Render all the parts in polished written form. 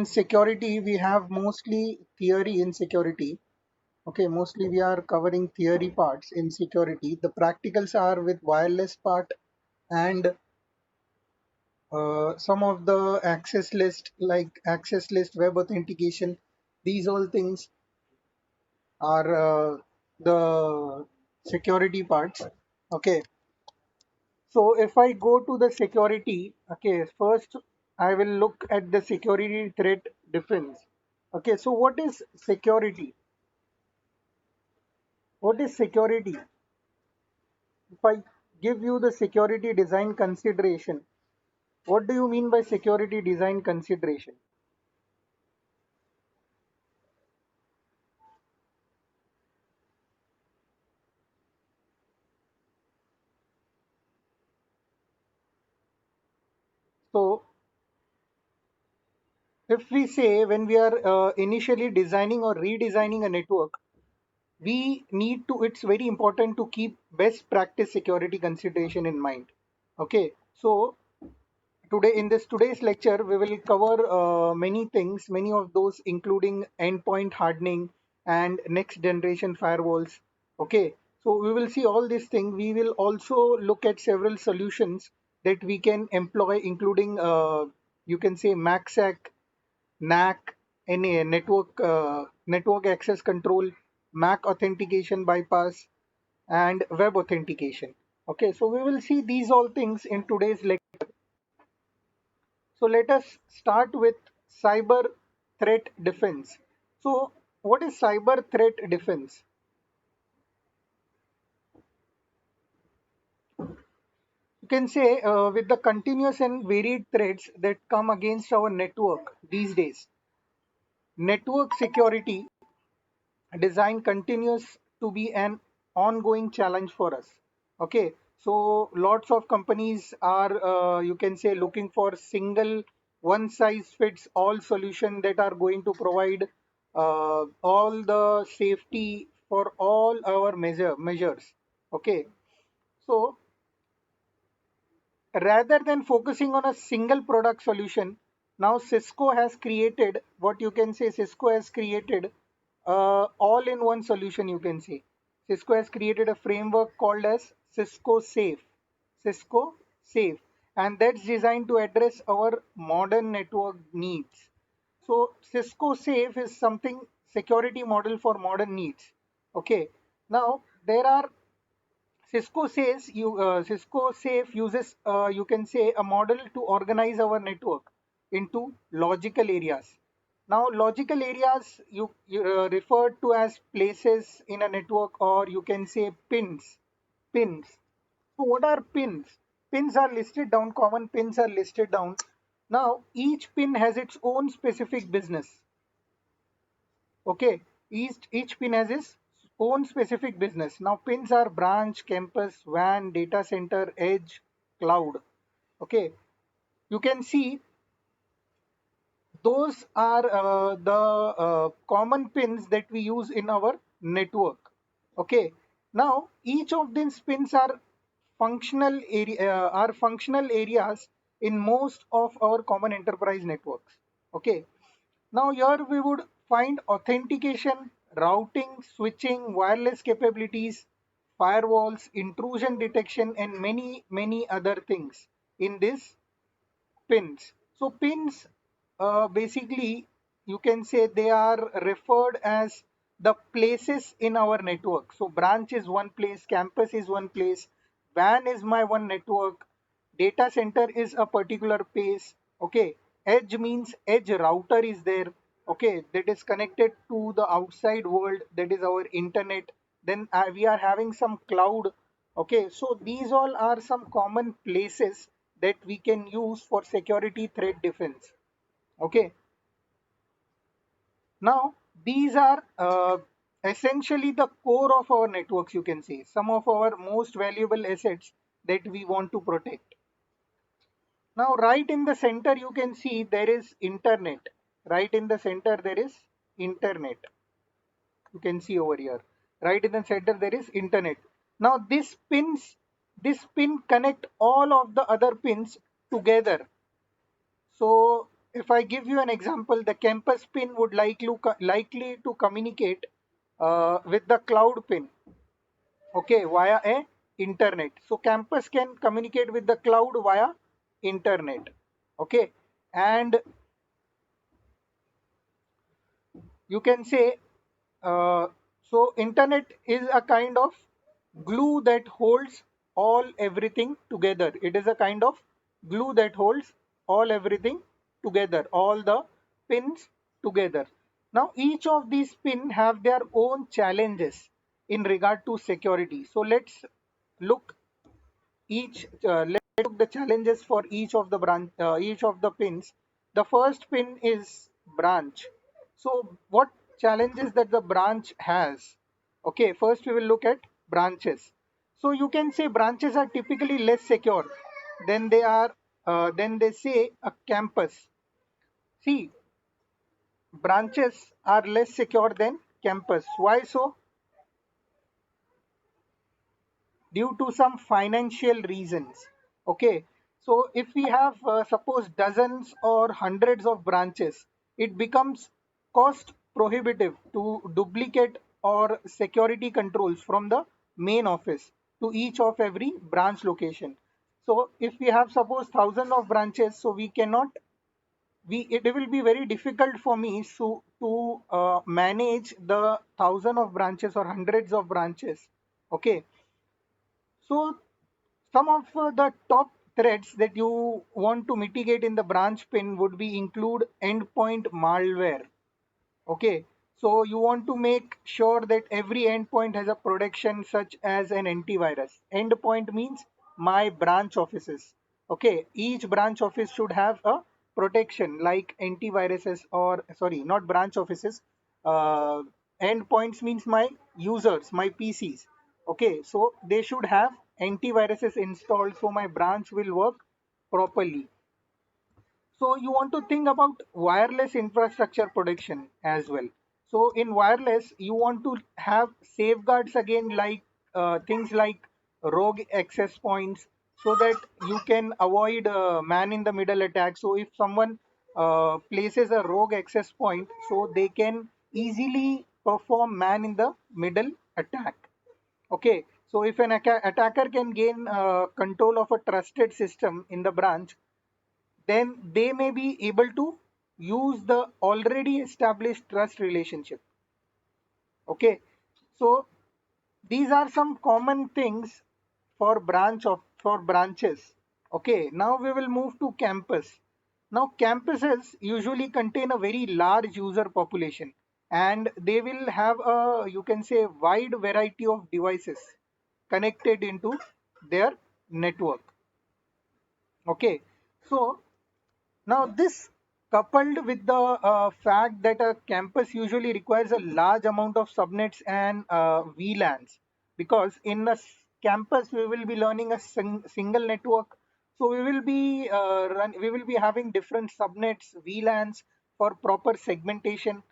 in security, we have mostly theory in security. Okay, mostly we are covering theory parts in security. The practicals are with wireless part and some of the access list, like access list, web authentication. These all things are the security parts. Okay, so if I go to the security, okay, first I will look at the security threat defense. Okay, so what is security? What is security? If I give you the security design consideration, what do you mean by security design consideration? So if we say when we are initially designing or redesigning a network, we need to, it's very important to keep best practice security consideration in mind. Okay, so today in this today's lecture we will cover many things, many of those including endpoint hardening and next generation firewalls. Okay, so we will see all these things. We will also look at several solutions that we can employ, including you can say MACSAC, NAC, NA, network access control, MAC authentication bypass, and web authentication. Okay, so we will see these all things in today's lecture. So let us start with cyber threat defense. So what is cyber threat defense? You can say with the continuous and varied threats that come against our network these days, network security design continues to be an ongoing challenge for us. Okay, so lots of companies are you can say looking for single one size fits all solution that are going to provide all the safety for all our measures. Okay, so rather than focusing on a single product solution, now Cisco has created what you can say Cisco has created all in one solution. You can say Cisco has created a framework called as Cisco Safe. Cisco Safe, and that's designed to address our modern network needs. So Cisco Safe is something security model for modern needs. Okay, now there are Cisco Safe uses you can say a model to organize our network into logical areas. Now, logical areas you referred to as places in a network, or you can say pins. Pins. So, what are pins? Pins are listed down. Common pins are listed down. Now, each pin has its own specific business. Okay, each pin has its own specific business. Now pins are branch, campus, WAN, data center, edge, cloud. Okay, you can see those are the common pins that we use in our network. Okay, now each of these pins are functional areas in most of our common enterprise networks. Okay, now here we would find authentication, routing, switching, wireless capabilities, firewalls, intrusion detection, and many other things in this pins. So pins basically you can say they are referred as the places in our network. So branch is one place, campus is one place, WAN is my one network, data center is a particular place. Okay, edge means edge router is there. Okay, that is connected to the outside world, that is our internet. Then we are having some cloud. Okay, so these all are some common places that we can use for security threat defense. Okay, now these are essentially the core of our networks, you can say some of our most valuable assets that we want to protect. Now right in the center you can see there is internet. Right in the center there is internet. You can see over here, right in the center there is internet. Now this pin connect all of the other pins together. So if I give you an example, the campus pin would likely to communicate with the cloud pin, okay, via a internet. So campus can communicate with the cloud via internet, okay. And you can say, uh, so internet is a kind of glue that holds all everything together. It is a kind of glue that holds all everything together, all the pins together. Now each of these pin have their own challenges in regard to security. So look let's look the challenges for each of the pins. The first pin is branch. So what challenges that the branch has? Okay, first we will look at branches. So you can say branches are typically less secure than they say a campus. See, branches are less secure than campus. Why so? Due to some financial reasons. Okay, so if we have suppose dozens or hundreds of branches, it becomes cost prohibitive to duplicate or security controls from the main office to each of every branch location. So if we have suppose thousands of branches, so we cannot we it will be very difficult for me to manage the thousand of branches or hundreds of branches. Okay, so some of the top threats that you want to mitigate in the branch pin would be include endpoint malware. Okay, so you want to make sure that every endpoint has a protection such as an antivirus. Endpoint means my branch offices. Okay, each branch office should have a protection like antiviruses, or sorry, not branch offices. Uh, Endpoints means my users, my PCs. Okay, so they should have antiviruses installed so my branch will work properly. So you want to think about wireless infrastructure protection as well. So in wireless, you want to have safeguards again, like things like rogue access points, so that you can avoid man in the middle attack. So if someone places a rogue access point, so they can easily perform man in the middle attack. Okay, so if an attacker can gain control of a trusted system in the branch, then they may be able to use the already established trust relationship. Okay, so these are some common things for branches. Okay, now we will move to campus. Now campuses usually contain a very large user population, and they will have a, you can say, wide variety of devices connected into their network. Okay, so now, this coupled with the fact that a campus usually requires a large amount of subnets and VLANs, because in a campus we will be learning a single network, so we will be having different subnets, VLANs for proper segmentation.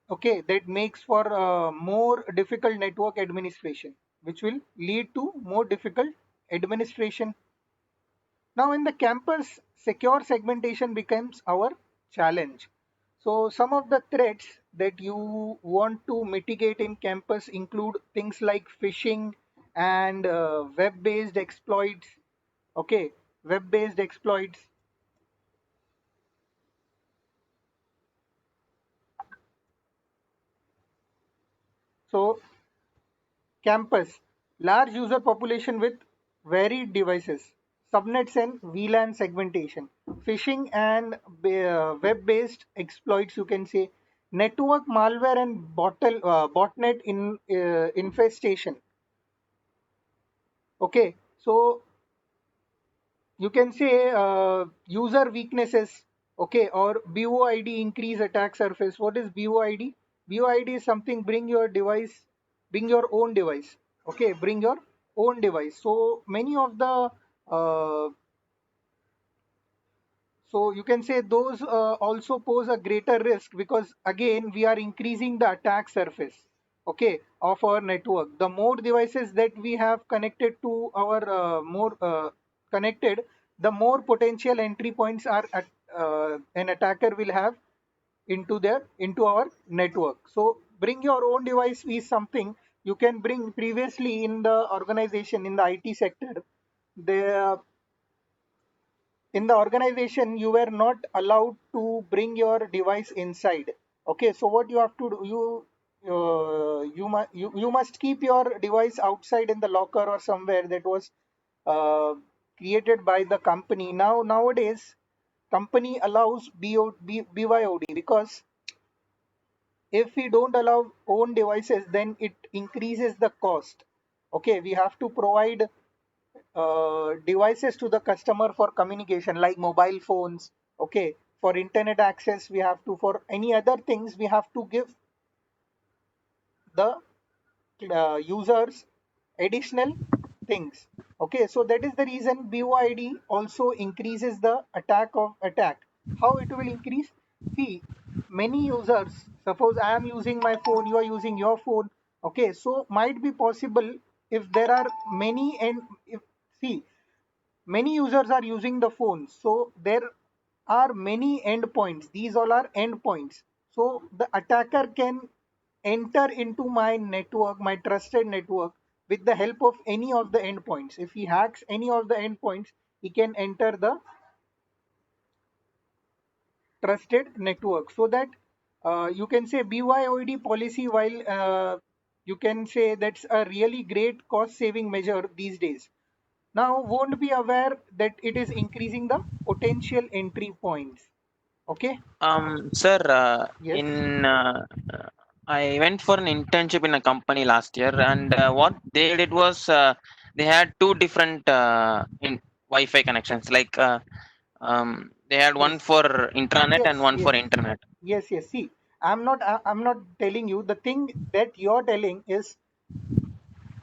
Okay, that makes for more difficult network administration, which will lead to more difficult administration. Now, in the campus, secure segmentation becomes our challenge. So, some of the threats that you want to mitigate in campus include things like phishing and web-based exploits. Okay, web-based exploits. So, campus, large user population with varied devices, subnets and VLAN segmentation, phishing and web-based exploits. You can say network malware and botnet infestation. Okay, so you can say user weaknesses. Okay, or BOID, increase attack surface. What is BOID? BOID is something, bring your own device. Okay, bring your own device. So many of the uh, so you can say those also pose a greater risk, because again we are increasing the attack surface, okay, of our network. The more devices that we have connected to our more connected, the more potential entry points are an attacker will have into our network. So bring your own device is something you can bring. Previously in the organization, in the IT sector, the in the organization you were not allowed to bring your device inside. Okay, so what you have to do, you must keep your device outside in the locker or somewhere that was uh, created by the company. Nowadays company allows BYOD, because if we don't allow own devices, then it increases the cost. Okay, we have to provide devices to the customer for communication, like mobile phones. Okay, for internet access we have to, for any other things we have to give the users additional things. Okay, so that is the reason BYD also increases the attack. How it will increase? See, many users, suppose I am using my phone, you are using your phone. Okay, so might be possible, if there are many, and if, see, many users are using the phone, so there are many endpoints. These all are endpoints. So the attacker can enter into my network, my trusted network, with the help of any of the endpoints. If he hacks any of the endpoints, he can enter the trusted network. So that you can say BYOD policy, while you can say that's a really great cost saving measure these days, now won't be aware that it is increasing the potential entry points. Okay. Sir, Yes. I went for an internship in a company last year, and what they did was they had two different Wi-Fi connections. Like they had one Yes. for intranet and Yes. one for Yes. internet. Yes. See, I'm not telling you. The thing that you're telling is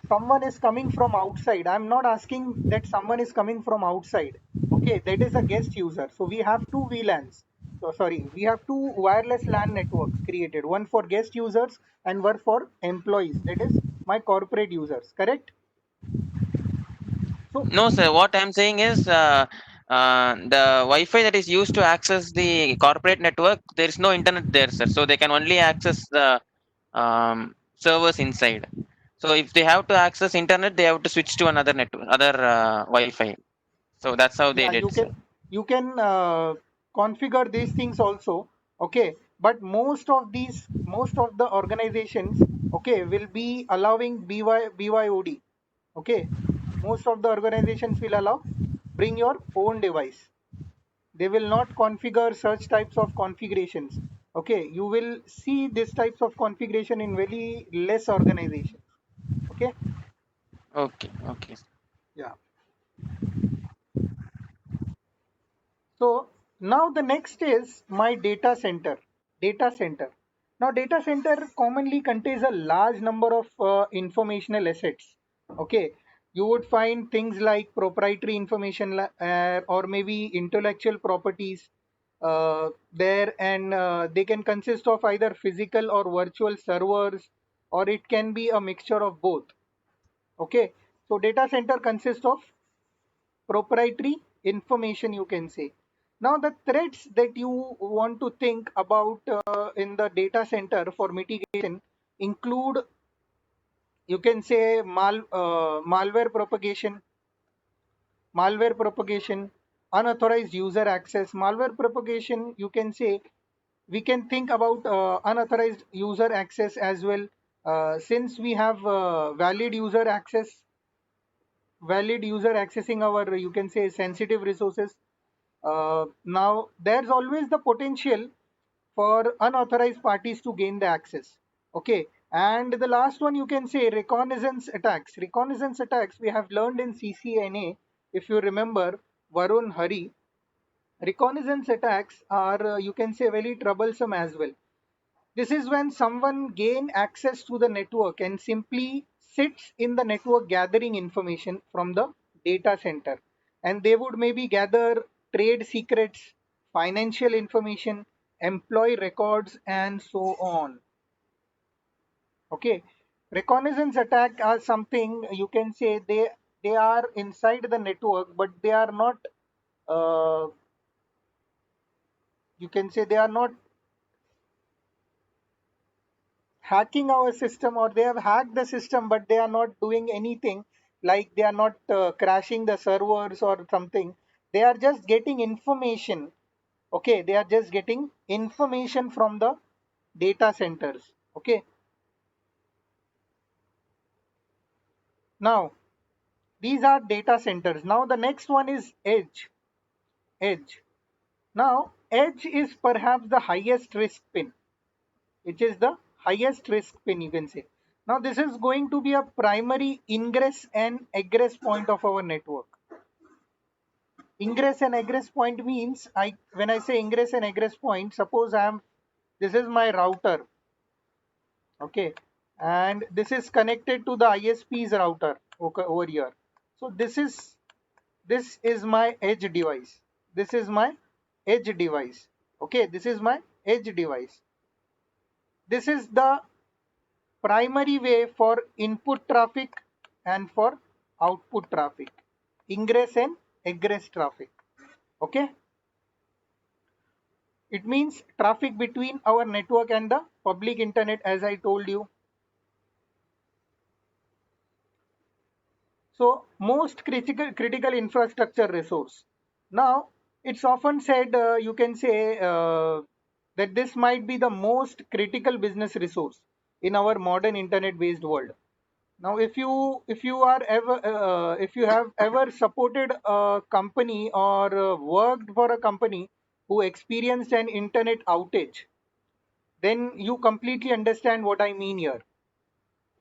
someone is coming from outside. I'm not asking that someone is coming from outside. Okay, that is a guest user. So we have two VLANs. So sorry, we have two wireless LAN networks created. One for guest users and one for employees. That is my corporate users. Correct? So No, sir. What I'm saying is the Wi-Fi that is used to access the corporate network, there is no internet there, sir. So they can only access the servers inside. So if they have to access internet, they have to switch to another network, other Wi-Fi. So that's how they yeah, did, sir. you can configure these things also. Okay, but most of the organizations, okay, will be allowing BYOD. Okay, most of the organizations will allow bring your own device. They will not configure such types of configurations. Okay, you will see these types of configuration in very less organizations. Okay. Okay, okay. Yeah. So now the next is my data center. Data center. Now data center commonly contains a large number of informational assets. Okay, you would find things like proprietary information, or maybe intellectual properties there, and they can consist of either physical or virtual servers, or it can be a mixture of both. Okay, so data center consists of proprietary information, you can say. Now the threats that you want to think about in the data center for mitigation include, you can say, malware propagation, unauthorized user access. Malware propagation, you can say, we can think about unauthorized user access as well, since we have valid user accessing our, you can say, sensitive resources. Now there's always the potential for unauthorized parties to gain the access. Okay, and the last one, you can say, reconnaissance attacks we have learned in CCNA. If you remember, Varun, Hari, reconnaissance attacks are, you can say, very troublesome as well. This is when someone gain access to the network and simply sits in the network gathering information from the data center. And they would maybe gather trade secrets, financial information, employee records, and so on. Okay. Reconnaissance attack are something, you can say, they are inside the network, but they are not uh, You can say they are not hacking our system, or they have hacked the system, but they are not doing anything, like they are not crashing the servers or something. They are just getting information. Okay, they are just getting information from the data centers. Okay, now these are data centers. Now the next one is edge. Now edge is perhaps the highest risk pin, which is the highest risk pin, you can say. Now this is going to be a primary ingress and egress point of our network. Ingress and egress point means, when I say ingress and egress point, suppose this is my router, okay, and this is connected to the ISP's router, okay, over here. So this is my edge device. This is my edge device. Okay, this is my edge device. This is the primary way for input traffic and for output traffic, ingress and egress traffic. Okay, it means traffic between our network and the public internet, as I told you. So most critical infrastructure resource. Now it's often said, you can say, that this might be the most critical business resource in our modern internet based world. Now if you have ever supported a company or worked for a company who experienced an internet outage, then you completely understand what I mean here.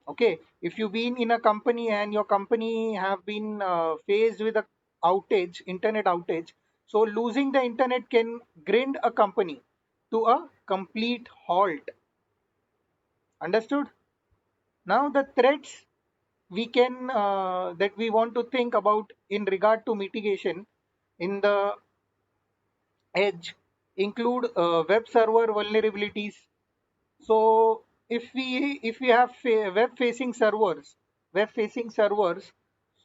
Okay, if you've been in a company and your company have been faced with a outage, internet outage, so losing the internet can grind a company to a complete halt. Understood? Now the threats we can that we want to think about in regard to mitigation in the edge include web server vulnerabilities. So if we have web facing servers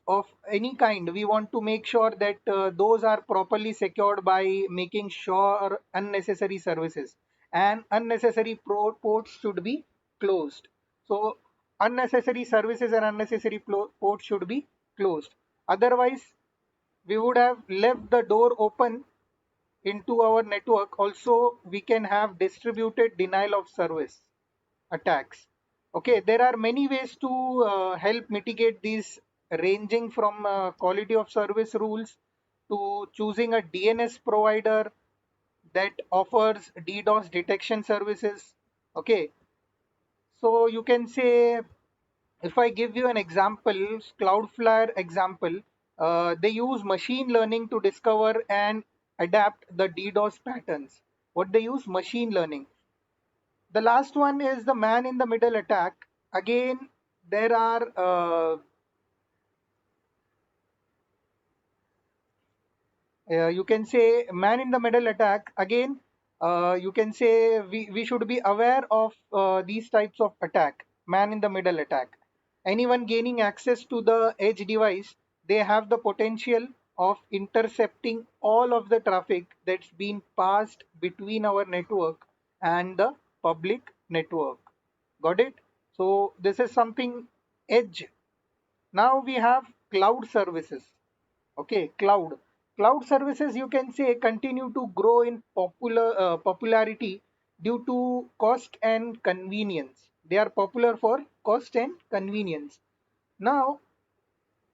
of any kind, we want to make sure that those are properly secured by making sure unnecessary services and unnecessary ports should be closed. So unnecessary services and unnecessary ports should be closed. Otherwise, we would have left the door open into our network. Also, we can have distributed denial of service attacks. Okay, there are many ways to help mitigate these, ranging from quality of service rules to choosing a DNS provider that offers DDoS detection services. Okay, so you can say, if I give you an example, Cloudflare example, they use machine learning to discover and adapt the DDoS patterns. What they use? Machine learning. The last one is the man in the middle attack. Again, there are you can say man in the middle attack. Again, you can say we should be aware of these types of attack. Man in the middle attack. Anyone gaining access to the edge device, they have the potential of intercepting all of the traffic that's been passed between our network and the public network. Got it? So this is something edge. Now we have cloud services. Okay, cloud services, you can say, continue to grow in popularity due to cost and convenience. They are popular for cost and convenience. Now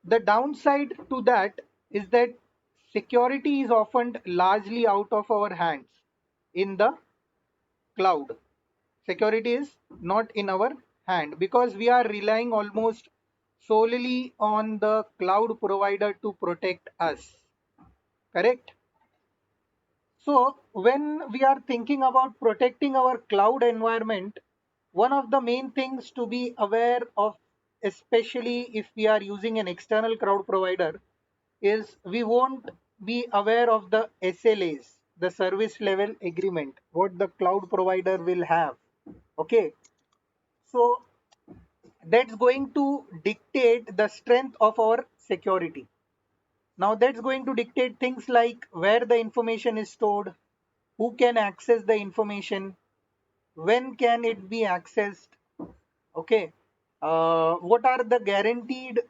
the downside to that is that security is often largely out of our hands. In the cloud, security is not in our hand because we are relying almost solely on the cloud provider to protect us. Correct? So when we are thinking about protecting our cloud environment, one of the main things to be aware of, especially if we are using an external cloud provider, is we won't be aware of the SLAs, the service level agreement, what the cloud provider will have. Okay, so that's going to dictate the strength of our security. Now that's going to dictate things like where the information is stored, who can access the information, when can it be accessed, okay, what are the guaranteed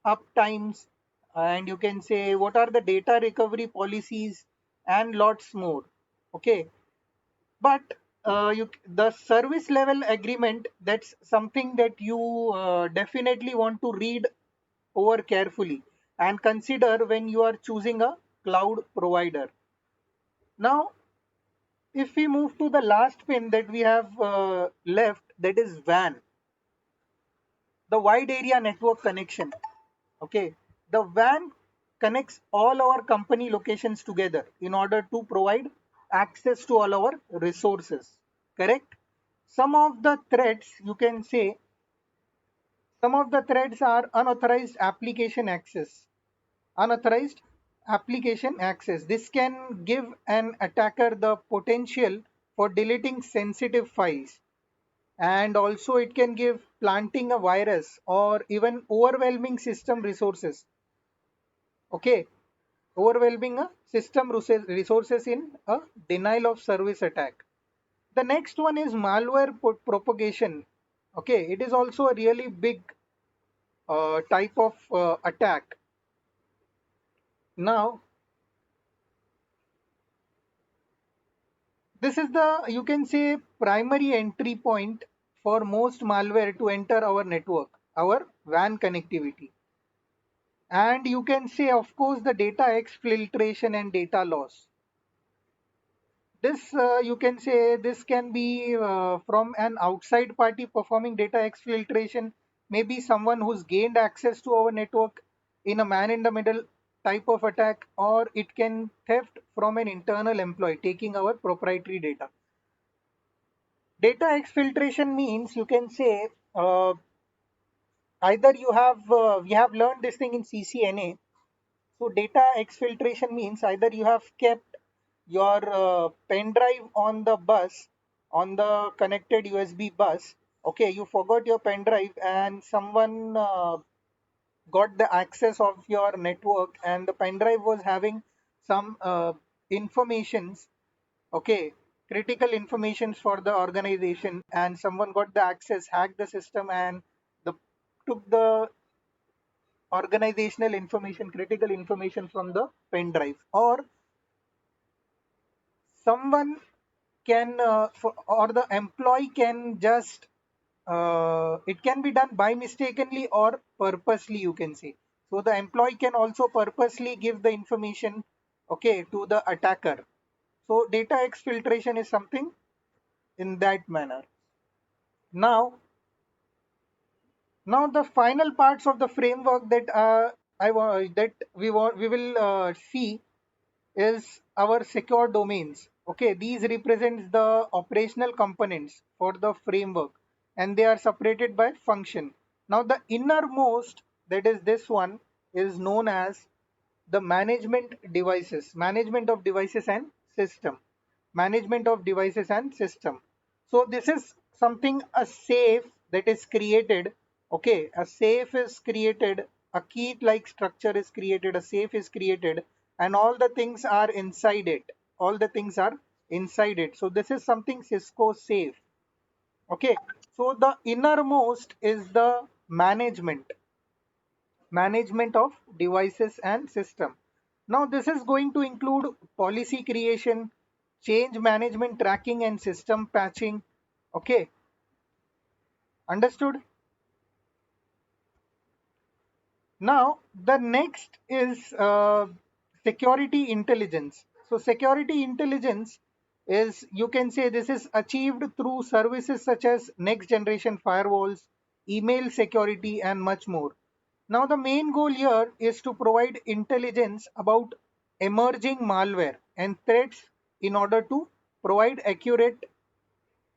uptimes, and you can say what are the data recovery policies, and lots more. Okay, but the service level agreement, that's something that you definitely want to read over carefully and consider when you are choosing a cloud provider. Now, if we move to the last pin that we have left, that is WAN, the wide area network connection. Okay, the WAN connects all our company locations together in order to provide access to all our resources. Correct? Some of the threads, you can say, some of the threads are unauthorized application access. Unauthorized application access. This can give an attacker the potential for deleting sensitive files, and also it can give planting a virus or even overwhelming system resources. Okay, overwhelming a system resources in a denial of service attack. The next one is malware propagation. Okay, it is also a really big type of attack. Now, this is the, you can say, primary entry point for most malware to enter our network, our WAN connectivity. And you can say, of course, the data exfiltration and data loss. This, you can say, this can be from an outside party performing data exfiltration, maybe someone who's gained access to our network in a man in the middle type of attack, or it can theft from an internal employee taking our proprietary data. Data exfiltration means, you can say, either you have we have learned this thing in CCNA. So data exfiltration means either you have kept your pen drive on the bus, on the connected USB bus. Okay, you forgot your pen drive and someone got the access of your network, and the pen drive was having some informations, okay, critical informations for the organization, and someone got the access, hacked the system, and the took the organizational information, critical information from the pen drive. Or someone can or the employee can just it can be done by mistakenly or purposely, you can say. So the employee can also purposely give the information, okay, to the attacker. So data exfiltration is something in that manner. Now now the final parts of the framework that we will see is our secure domains. Okay, these represents the operational components for the framework, and they are separated by function. Now the innermost, that is this one, is known as the management of devices and system, management of devices and system. So this is something, a safe that is created. Okay, a safe is created, a key like structure is created, a safe is created, and all the things are inside it, all the things are inside it. So this is something Cisco safe. Okay, so the innermost is the management of devices and system. Now this is going to include policy creation, change management, tracking, and system patching. Okay, understood? Now the next is security intelligence. So security intelligence is, you can say, this is achieved through services such as next generation firewalls, email security, and much more. Now the main goal here is to provide intelligence about emerging malware and threats in order to provide accurate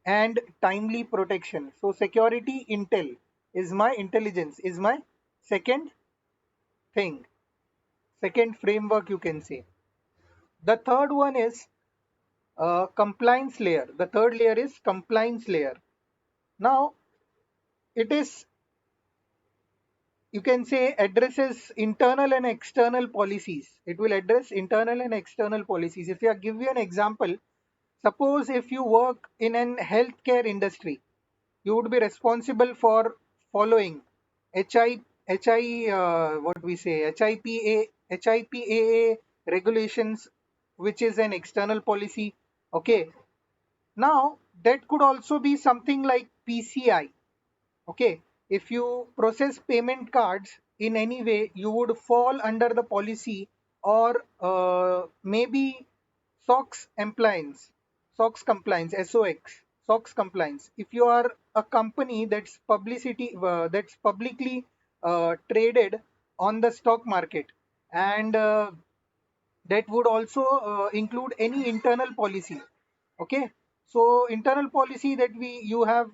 and timely protection. So security intel is my intelligence, is my second thing, second framework, you can say. The third one is compliance layer. The third layer is compliance layer. Now it is you can say addresses internal and external policies. It will address internal and external policies. If I give you an example, suppose if you work in an healthcare industry, you would be responsible for following what we say, HIPAA regulations, which is an external policy. Okay. Now that could also be something like PCI. Okay, if you process payment cards in any way, you would fall under the policy, or maybe SOX compliance, SOX compliance, SOX compliance. If you are a company that's publicly traded on the stock market, and that would also include any internal policy. Okay, so internal policy that we you have.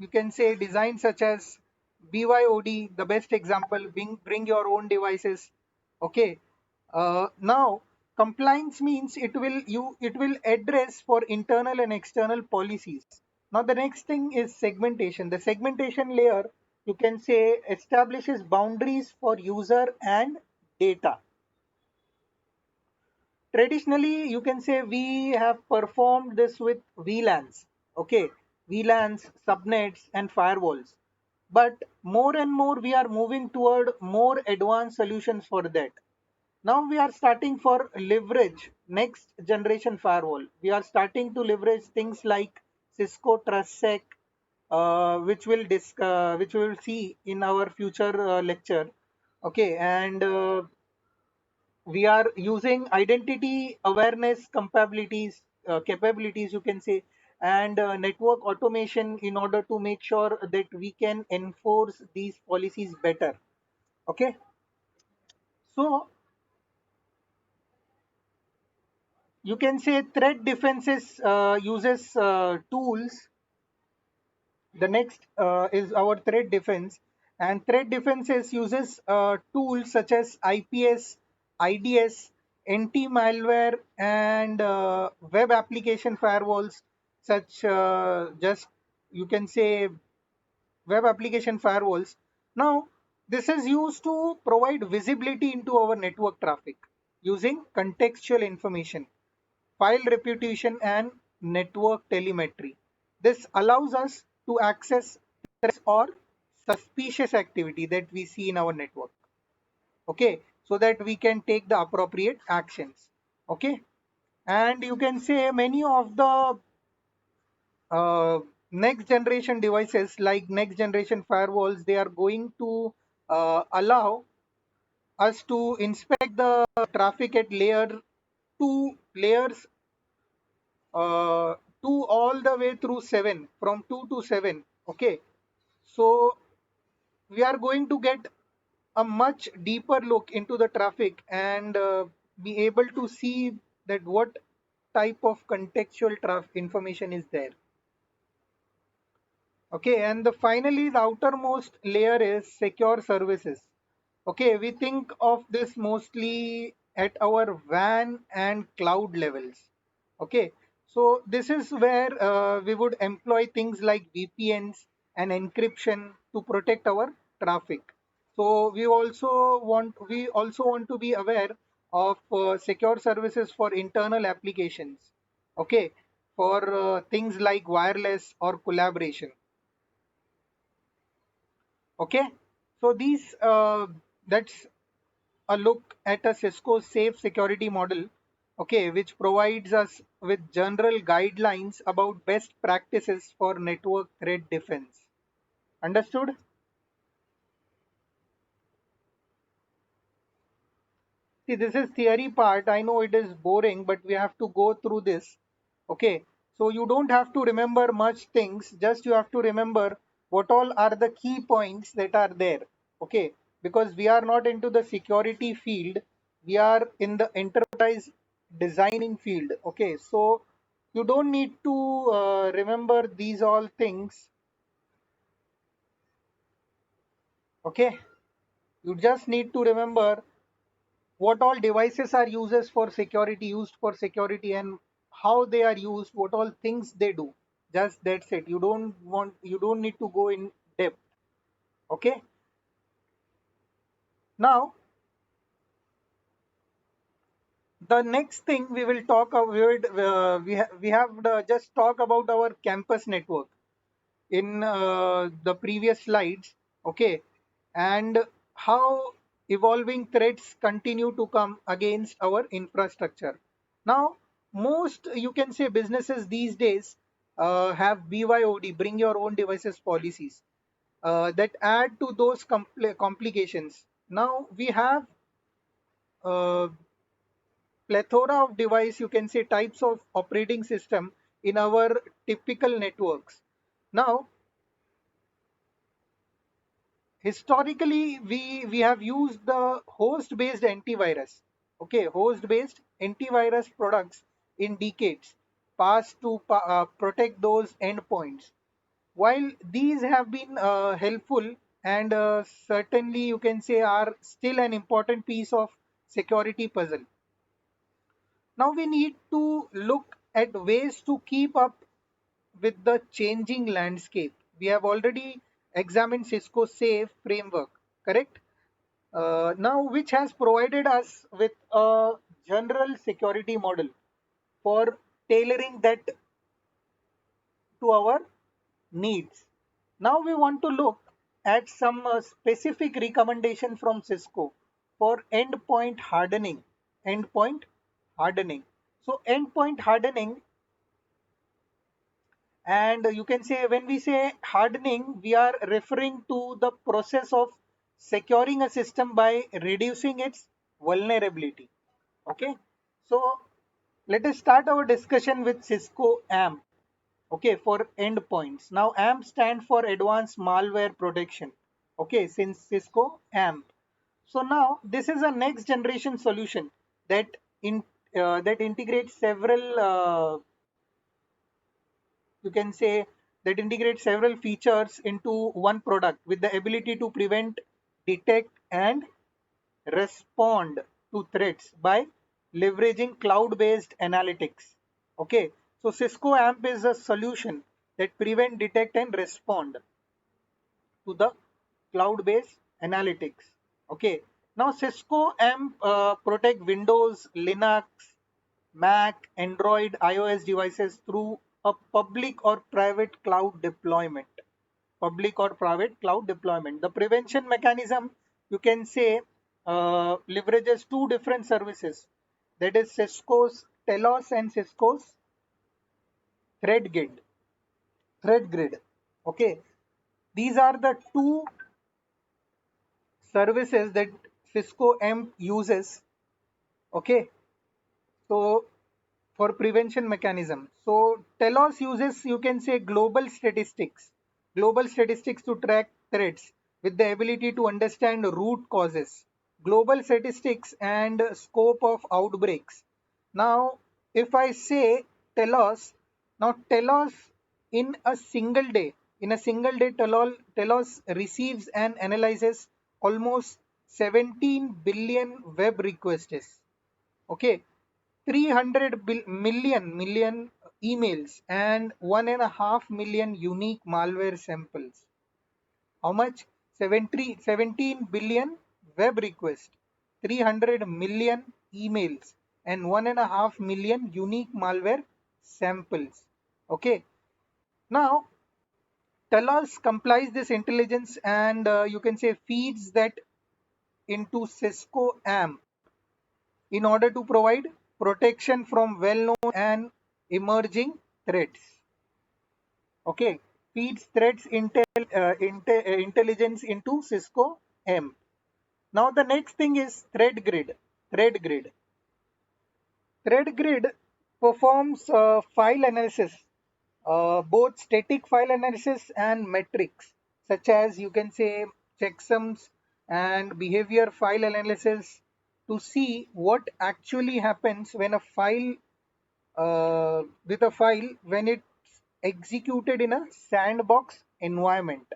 You can say design such as BYOD, the best example, bring your own devices. Okay. Now compliance means it will address for internal and external policies. Now the next thing is segmentation. The segmentation layer, you can say, establishes boundaries for user and data. Traditionally, you can say we have performed this with VLANs. Okay, VLANs, subnets, and firewalls. But more and more, we are moving toward more advanced solutions for that. Now we are starting for leverage next generation firewall. We are starting to leverage things like Cisco TrustSec, which we will see in our future lecture. Okay, and we are using identity awareness capabilities, you can say, and network automation in order to make sure that we can enforce these policies better. Okay, so you can say threat defenses uses tools. The next is our threat defense, and threat defenses uses tools such as IPS, IDS, anti-malware, and web application firewalls. Such just you can say web application firewalls. Now, this is used to provide visibility into our network traffic using contextual information, file reputation, and network telemetry. This allows us to access threats or suspicious activity that we see in our network. Okay, so that we can take the appropriate actions. Okay, and you can say many of the uh, next generation devices like next generation firewalls, they are going to allow us to inspect the traffic at layer 2, layers uh, 2 all the way through 7, from 2 to 7. Okay, so we are going to get a much deeper look into the traffic, and be able to see that what type of contextual traffic information is there. Okay, and finally, the outermost layer is secure services. Okay, we think of this mostly at our WAN and cloud levels. Okay, so this is where we would employ things like VPNs and encryption to protect our traffic. So we also want to be aware of secure services for internal applications. Okay, for things like wireless or collaboration. Okay, so these that's a look at a Cisco safe security model, okay, which provides us with general guidelines about best practices for network threat defense. Understood? See, this is theory part. I know it is boring, but we have to go through this. Okay, so you don't have to remember much things, just you have to remember what all are the key points that are there. Okay, because we are not into the security field, we are in the enterprise designing field. Okay, so you don't need to remember these all things. Okay, you just need to remember what all devices are used for security, and how they are used, what all things they do. Just that's it. You don't need to go in depth. Okay. Now the next thing we will talk about, we have just talk about our campus network in the previous slides. Okay. And how evolving threats continue to come against our infrastructure. Now most, you can say, businesses these days have BYOD, bring your own devices policies, that add to those complications. Now we have uh, plethora of device, you can say, types of operating system in our typical networks. Now historically we have used the host based antivirus, okay, host based antivirus products in decades past to protect those endpoints. While these have been helpful and certainly, you can say, are still an important piece of security puzzle, now we need to look at ways to keep up with the changing landscape. We have already examined Cisco Safe framework, correct? Now, which has provided us with a general security model for tailoring that to our needs. Now, we want to look at some specific recommendation from Cisco for endpoint hardening. Endpoint hardening. So, endpoint hardening, and you can say, when we say hardening, we are referring to the process of securing a system by reducing its vulnerability. Okay, so let us start our discussion with Cisco AMP. Okay, for endpoints. Now AMP stand for Advanced Malware Protection. Okay, since Cisco AMP. So now this is a next generation solution that in that integrates several you can say that integrates several features into one product with the ability to prevent, detect, and respond to threats by leveraging cloud-based analytics. Okay, so Cisco AMP is a solution that prevent, detect, and respond to the cloud-based analytics. Okay, now Cisco AMP protect Windows, Linux, Mac, Android, iOS devices through a public or private cloud deployment. Public or private cloud deployment. The prevention mechanism, you can say, leverages two different services. That is Cisco's Telos and Cisco's ThreatGrid. ThreatGrid. Okay, these are the two services that Cisco AMP uses. Okay, so for prevention mechanism. So Telos uses, you can say, global statistics to track threats with the ability to understand root causes, global statistics and scope of outbreaks. Now, if I say Telos, now Telos in a single day, Telos receives and analyzes almost 17 billion web requests. Okay, 300 million emails and 1.5 million unique malware samples. How much? 17 billion web requests, 300 million emails, and 1.5 million unique malware samples. Okay. Now, Talos complies this intelligence and you can say feeds that into Cisco AMP in order to provide protection from well-known and emerging threats. Okay, feeds threats intelligence into Cisco M. Now the next thing is threat grid. Threat grid. Threat grid performs file analysis, both static file analysis and metrics, such as, you can say, checksums and behavior file analysis to see what actually happens when a file with a file when it's executed in a sandbox environment.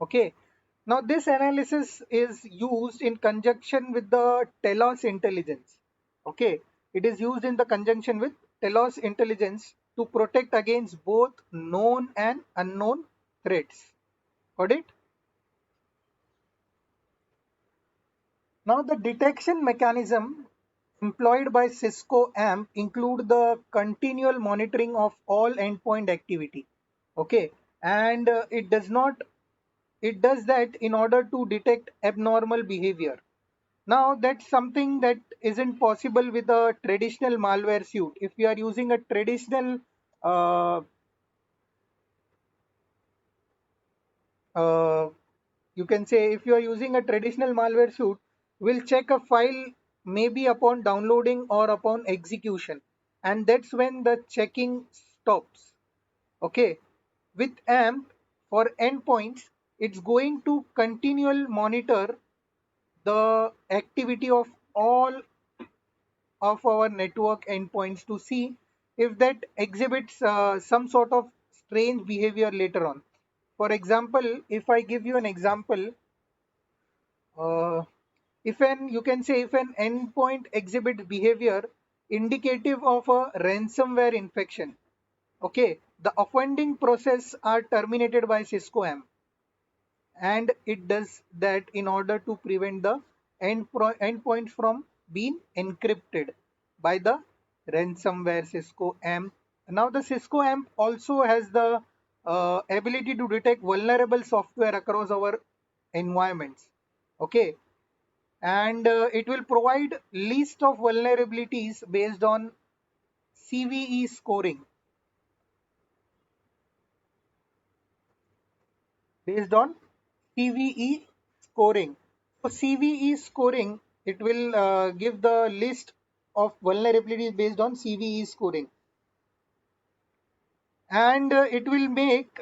Okay. Now this analysis is used in conjunction with the Telos intelligence. Okay. It is used in the conjunction with Telos intelligence to protect against both known and unknown threats. Got it? Now the detection mechanism employed by Cisco AMP include the continual monitoring of all endpoint activity. Okay, and it does that in order to detect abnormal behavior. Now that's something that isn't possible with a traditional malware suite. If we are using a traditional uh, uh, you can say if you are using a traditional malware suite, we'll check a file maybe upon downloading or upon execution, and that's when the checking stops. Okay, with AMP for endpoints, it's going to continual monitor the activity of all of our network endpoints to see if that exhibits some sort of strange behavior later on. For example, if I give you an example, uh, if an you can say if an endpoint exhibits behavior indicative of a ransomware infection, okay, the offending process are terminated by Cisco AMP, and it does that in order to prevent the endpoint from being encrypted by the ransomware Cisco AMP. Now the Cisco AMP also has the ability to detect vulnerable software across our environments. Okay, and it will provide list of vulnerabilities CVE scoring, based on CVE scoring. So CVE scoring, it will give the list of vulnerabilities based on CVE scoring, and it will make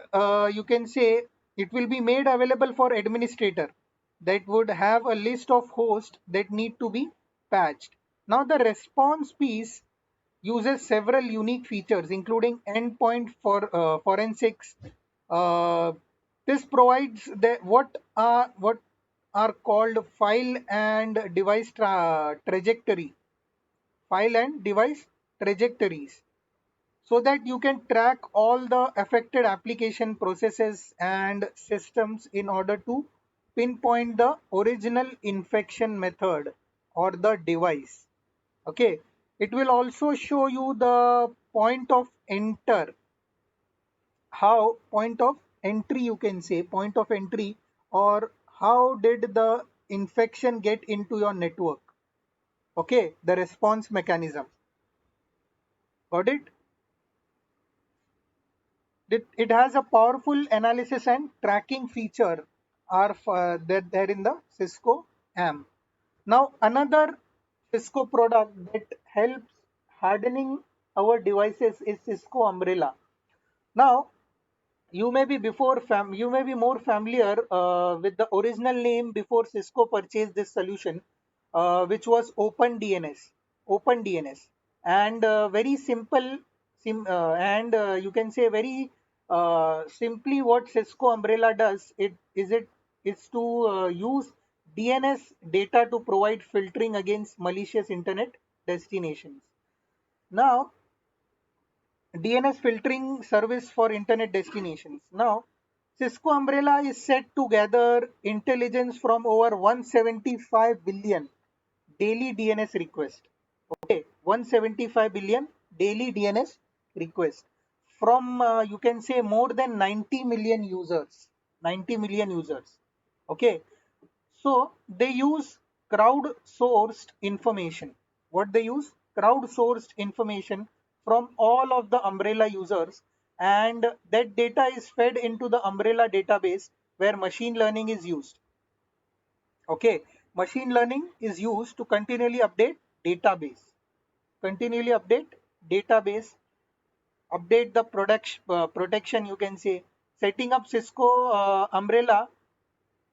you can say it will be made available for administrator that would have a list of hosts that need to be patched. Now the response piece uses several unique features, including endpoint for forensics. Uh, this provides what are called file and device trajectories, so that you can track all the affected application processes and systems in order to pinpoint the original infection method or the device. Okay, it will also show you the point of enter, how point of entry, you can say point of entry, or how did the infection get into your network. Okay, the response mechanism. Got it? It has a powerful analysis and tracking feature are there in the Cisco AMP. Now another Cisco product that helps hardening our devices is Cisco Umbrella. Now you may be more familiar with the original name before Cisco purchased this solution, which was OpenDNS, and very simple, and you can say very simply what Cisco Umbrella does. It is to use DNS data to provide filtering against malicious internet destinations. Now DNS filtering service for internet destinations. Now, Cisco Umbrella is set to gather intelligence from over 175 billion daily DNS requests. Okay, 175 billion daily DNS requests from you can say more than 90 million users. 90 million users. Okay, so they use crowd-sourced information. What they use? Crowd-sourced information from all of the Umbrella users, and that data is fed into the Umbrella database where machine learning is used. Okay, machine learning is used to continually update database. Continually database, update the protection. You can say setting up Cisco Umbrella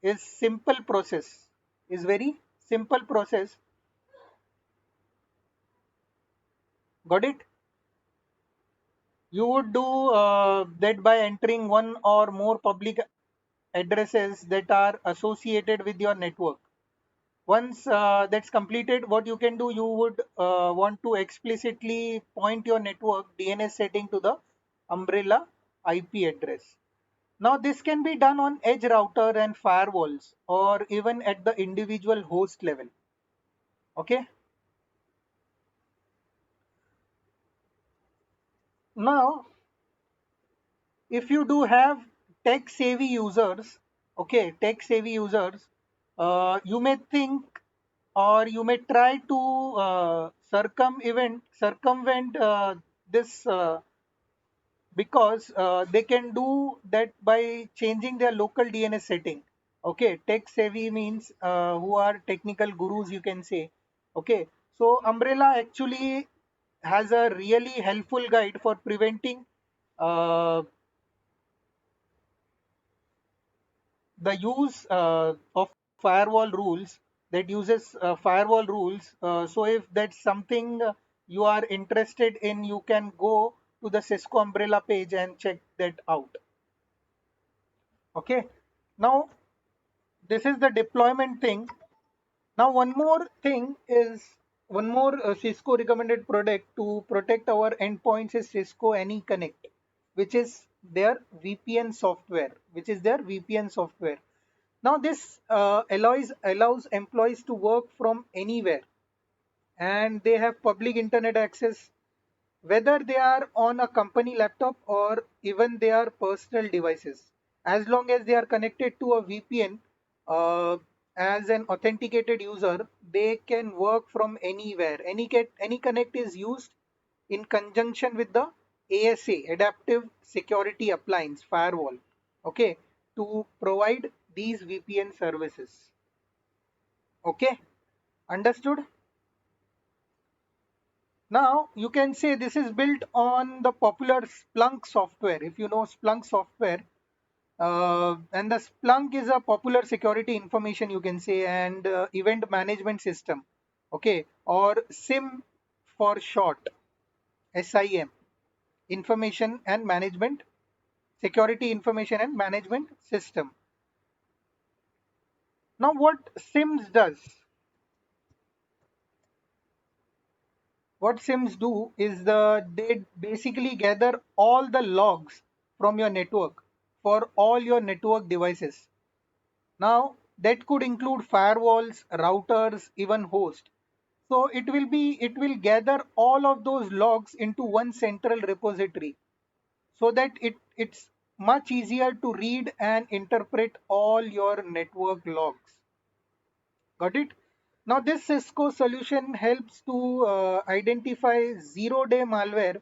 is simple process, is very simple process. Got it? You would do that by entering one or more public addresses that are associated with your network. Once that's completed, what you can do, you would want to explicitly point your network DNS setting to the Umbrella IP address. Now this can be done on edge router and firewalls, or even at the individual host level. Okay. Now, if you do have tech savvy users, okay, tech savvy users, you may think or you may try to circumvent this because they can do that by changing their local DNS setting. Okay, tech savvy means who are technical gurus, you can say. Okay, so Umbrella actually has a really helpful guide for preventing the use of firewall rules that uses firewall rules. So if that's something you are interested in, you can go to the Cisco Umbrella page and check that out. Okay. Now this is the deployment thing. Now one more Cisco recommended product to protect our endpoints is Cisco AnyConnect, which is their VPN software. Now this allows employees to work from anywhere, and they have public internet access whether they are on a company laptop or even their personal devices. As long as they are connected to a VPN as an authenticated user, they can work from anywhere. Any connect is used in conjunction with the ASA, Adaptive Security Appliance Firewall, okay, to provide these VPN services. Okay, understood? Now you can say this is built on the popular Splunk software. If you know Splunk software, and the Splunk is a popular security information, you can say, and event management system. Okay, or SIM for short, SIM, information and management, security information and management system. Now what SIMS does? What SIMs do is they basically gather all the logs from your network for all your network devices. Now that could include firewalls, routers, even host. So it will gather all of those logs into one central repository so that it's much easier to read and interpret all your network logs. Got it? Now, this Cisco solution helps to identify zero-day malware,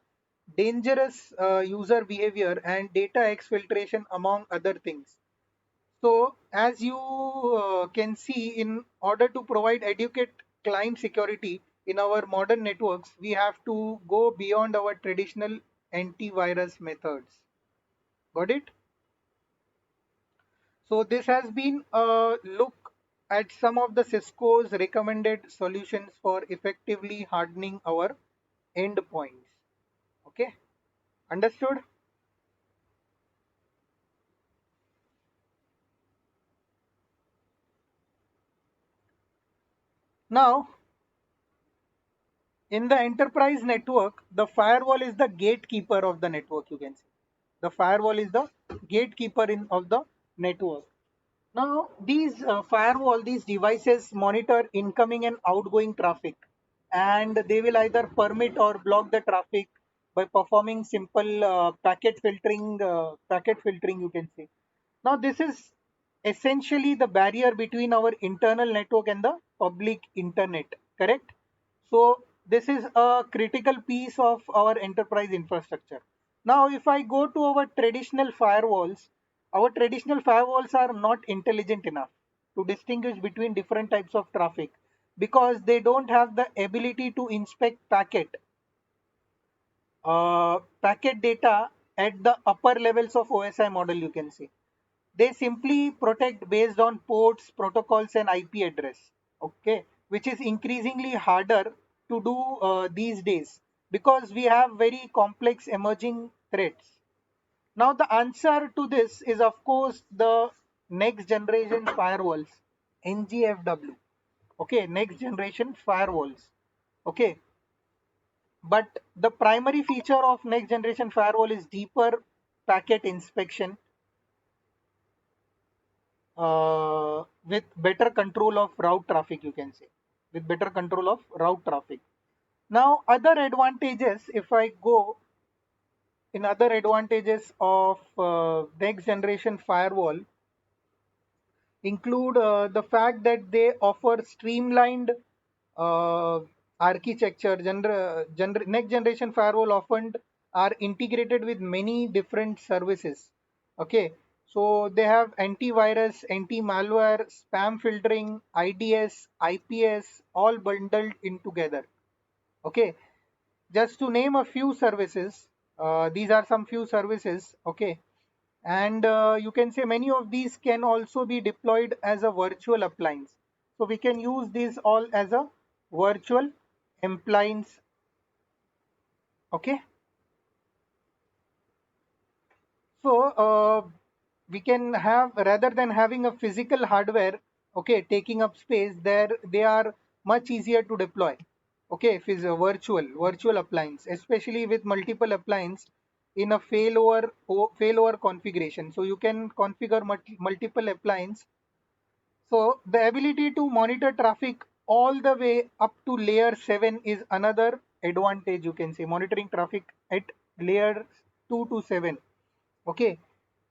dangerous user behavior, and data exfiltration, among other things. So, as you can see, in order to provide adequate client security in our modern networks, we have to go beyond our traditional antivirus methods. Got it? So this has been a look at some of the Cisco's recommended solutions for effectively hardening our endpoints. Okay, understood? Now, in the enterprise network, the firewall is the gatekeeper of the network, you can say. The firewall is the gatekeeper of the network. Now, these devices monitor incoming and outgoing traffic, and they will either permit or block the traffic by performing simple packet filtering. You can say. Now, this is essentially the barrier between our internal network and the public internet. Correct? So, this is a critical piece of our enterprise infrastructure. Now, if I go to our traditional firewalls are not intelligent enough to distinguish between different types of traffic because they don't have the ability to inspect packet data at the upper levels of OSI model, you can say. They simply protect based on ports, protocols, and IP address, okay, which is increasingly harder to do these days because we have very complex emerging threats. Now, the answer to this is, of course, the next generation firewalls, NGFW. Okay, next generation firewalls. Okay, but the primary feature of next generation firewall is deeper packet inspection with better control of route traffic, you can say. with better control of route traffic. Now, other advantages, if I go in other advantages of next generation firewall, include the fact that they offer streamlined uh, architecture. Next generation firewall often are integrated with many different services. Okay, so they have antivirus, anti-malware, spam filtering, IDS, IPS, all bundled in together. Okay, just to name a few services, these are some few services. Okay, and you can say many of these can also be deployed as a virtual appliance, so we can use these all as a virtual appliance. Okay, so we can have, rather than having a physical hardware, okay, taking up space, there they are much easier to deploy. Okay, if it's a virtual appliance, especially with multiple appliance in a failover configuration, so you can configure multiple appliance. So the ability to monitor traffic all the way up to layer 7 is another advantage, you can say, monitoring traffic at layer 2 to 7. Okay.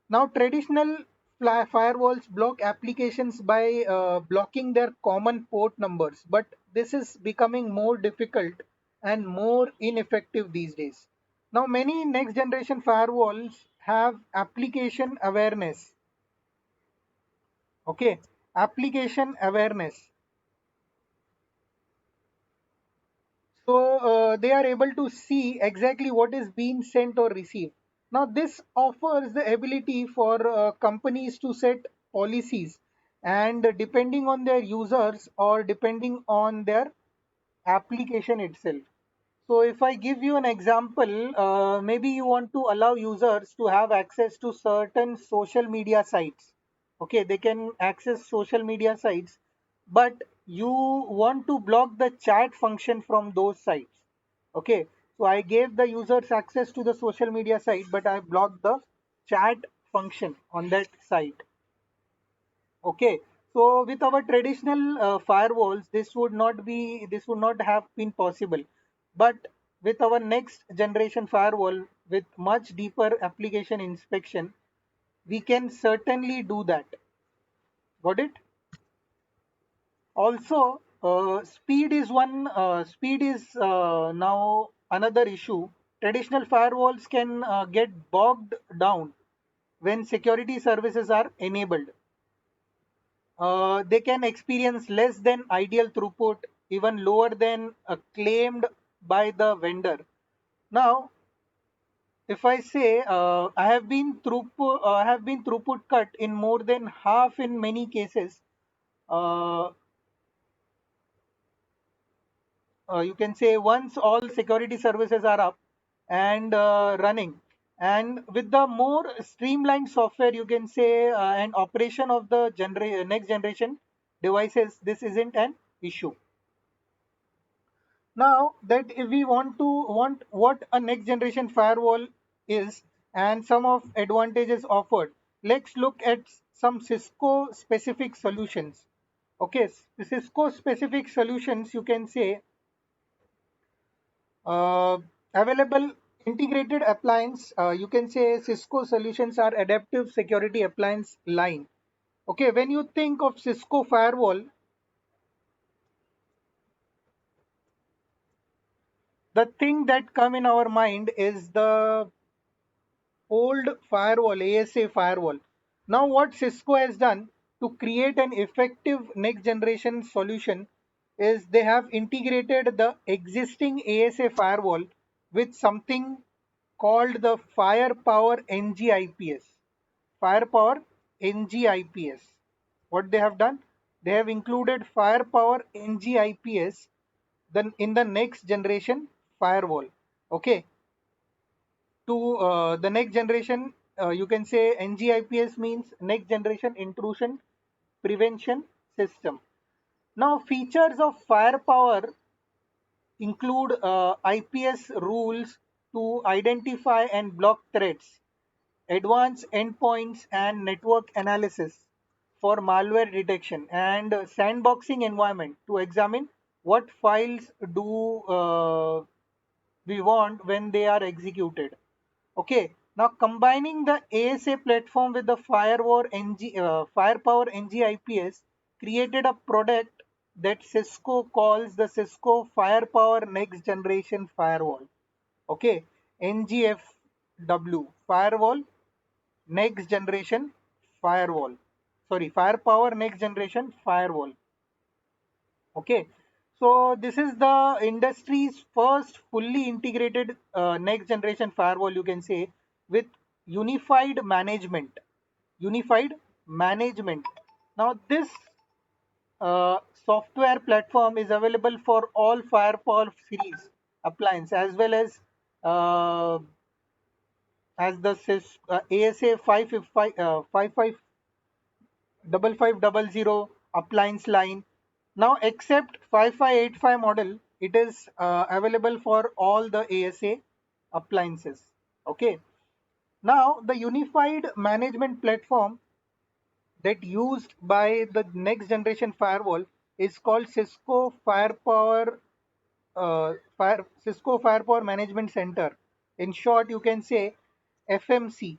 Now traditional firewalls block applications by blocking their common port numbers, but this is becoming more difficult and more ineffective these days. Now many next generation firewalls have application awareness. Okay, application awareness. So they are able to see exactly what is being sent or received. Now this offers the ability for companies to set policies, and depending on their users or depending on their application itself. So if I give you an example, maybe you want to allow users to have access to certain social media sites. Okay, they can access social media sites, but you want to block the chat function from those sites. Okay, so I gave the users access to the social media site, but I blocked the chat function on that site. Okay, so with our traditional firewalls, this would not have been possible. But with our next generation firewall with much deeper application inspection, we can certainly do that. Got it? Also, speed is now another issue. Traditional firewalls can get bogged down when security services are enabled. They can experience less than ideal throughput, even lower than claimed by the vendor. Now, if I say I have been throughput cut in more than half in many cases. Uh, you can say once all security services are up and running, and with the more streamlined software, you can say, and operation of the next generation devices, this isn't an issue. Now that if we want what a next generation firewall is and some of advantages offered, let's look at some Cisco specific solutions. Okay, Cisco specific solutions, you can say, uh, available integrated appliance. You can say Cisco solutions are adaptive security appliance line. Okay, when you think of Cisco firewall, the thing that come in our mind is the old firewall, ASA firewall. Now, what Cisco has done to create an effective next generation solution is they have integrated the existing ASA firewall with something called the Firepower NGIPS. Firepower NGIPS. What they have done? They have included Firepower NGIPS then in the next generation firewall. Okay, to the next generation, you can say NGIPS means next generation intrusion prevention system. Now, features of firepower include IPS rules to identify and block threats, advanced endpoints and network analysis for malware detection, and sandboxing environment to examine what files do we want when they are executed. Okay, now combining the ASA platform with the Firepower NG IPS created a product that Cisco calls the Cisco Firepower Next Generation Firewall. Okay, NGFW Firewall Next Generation Firewall. Sorry, Firepower Next Generation Firewall. Okay, so this is the industry's first fully integrated next generation firewall, you can say, with unified management. Unified management. Now, this software platform is available for all Firepower series appliance uh, as the ASA 5500 appliance line. Now, except 5585 model, it is available for all the ASA appliances. Okay. Now, the unified management platform that used by the next generation firewall is called Cisco Firepower Management Center. In short, you can say FMC.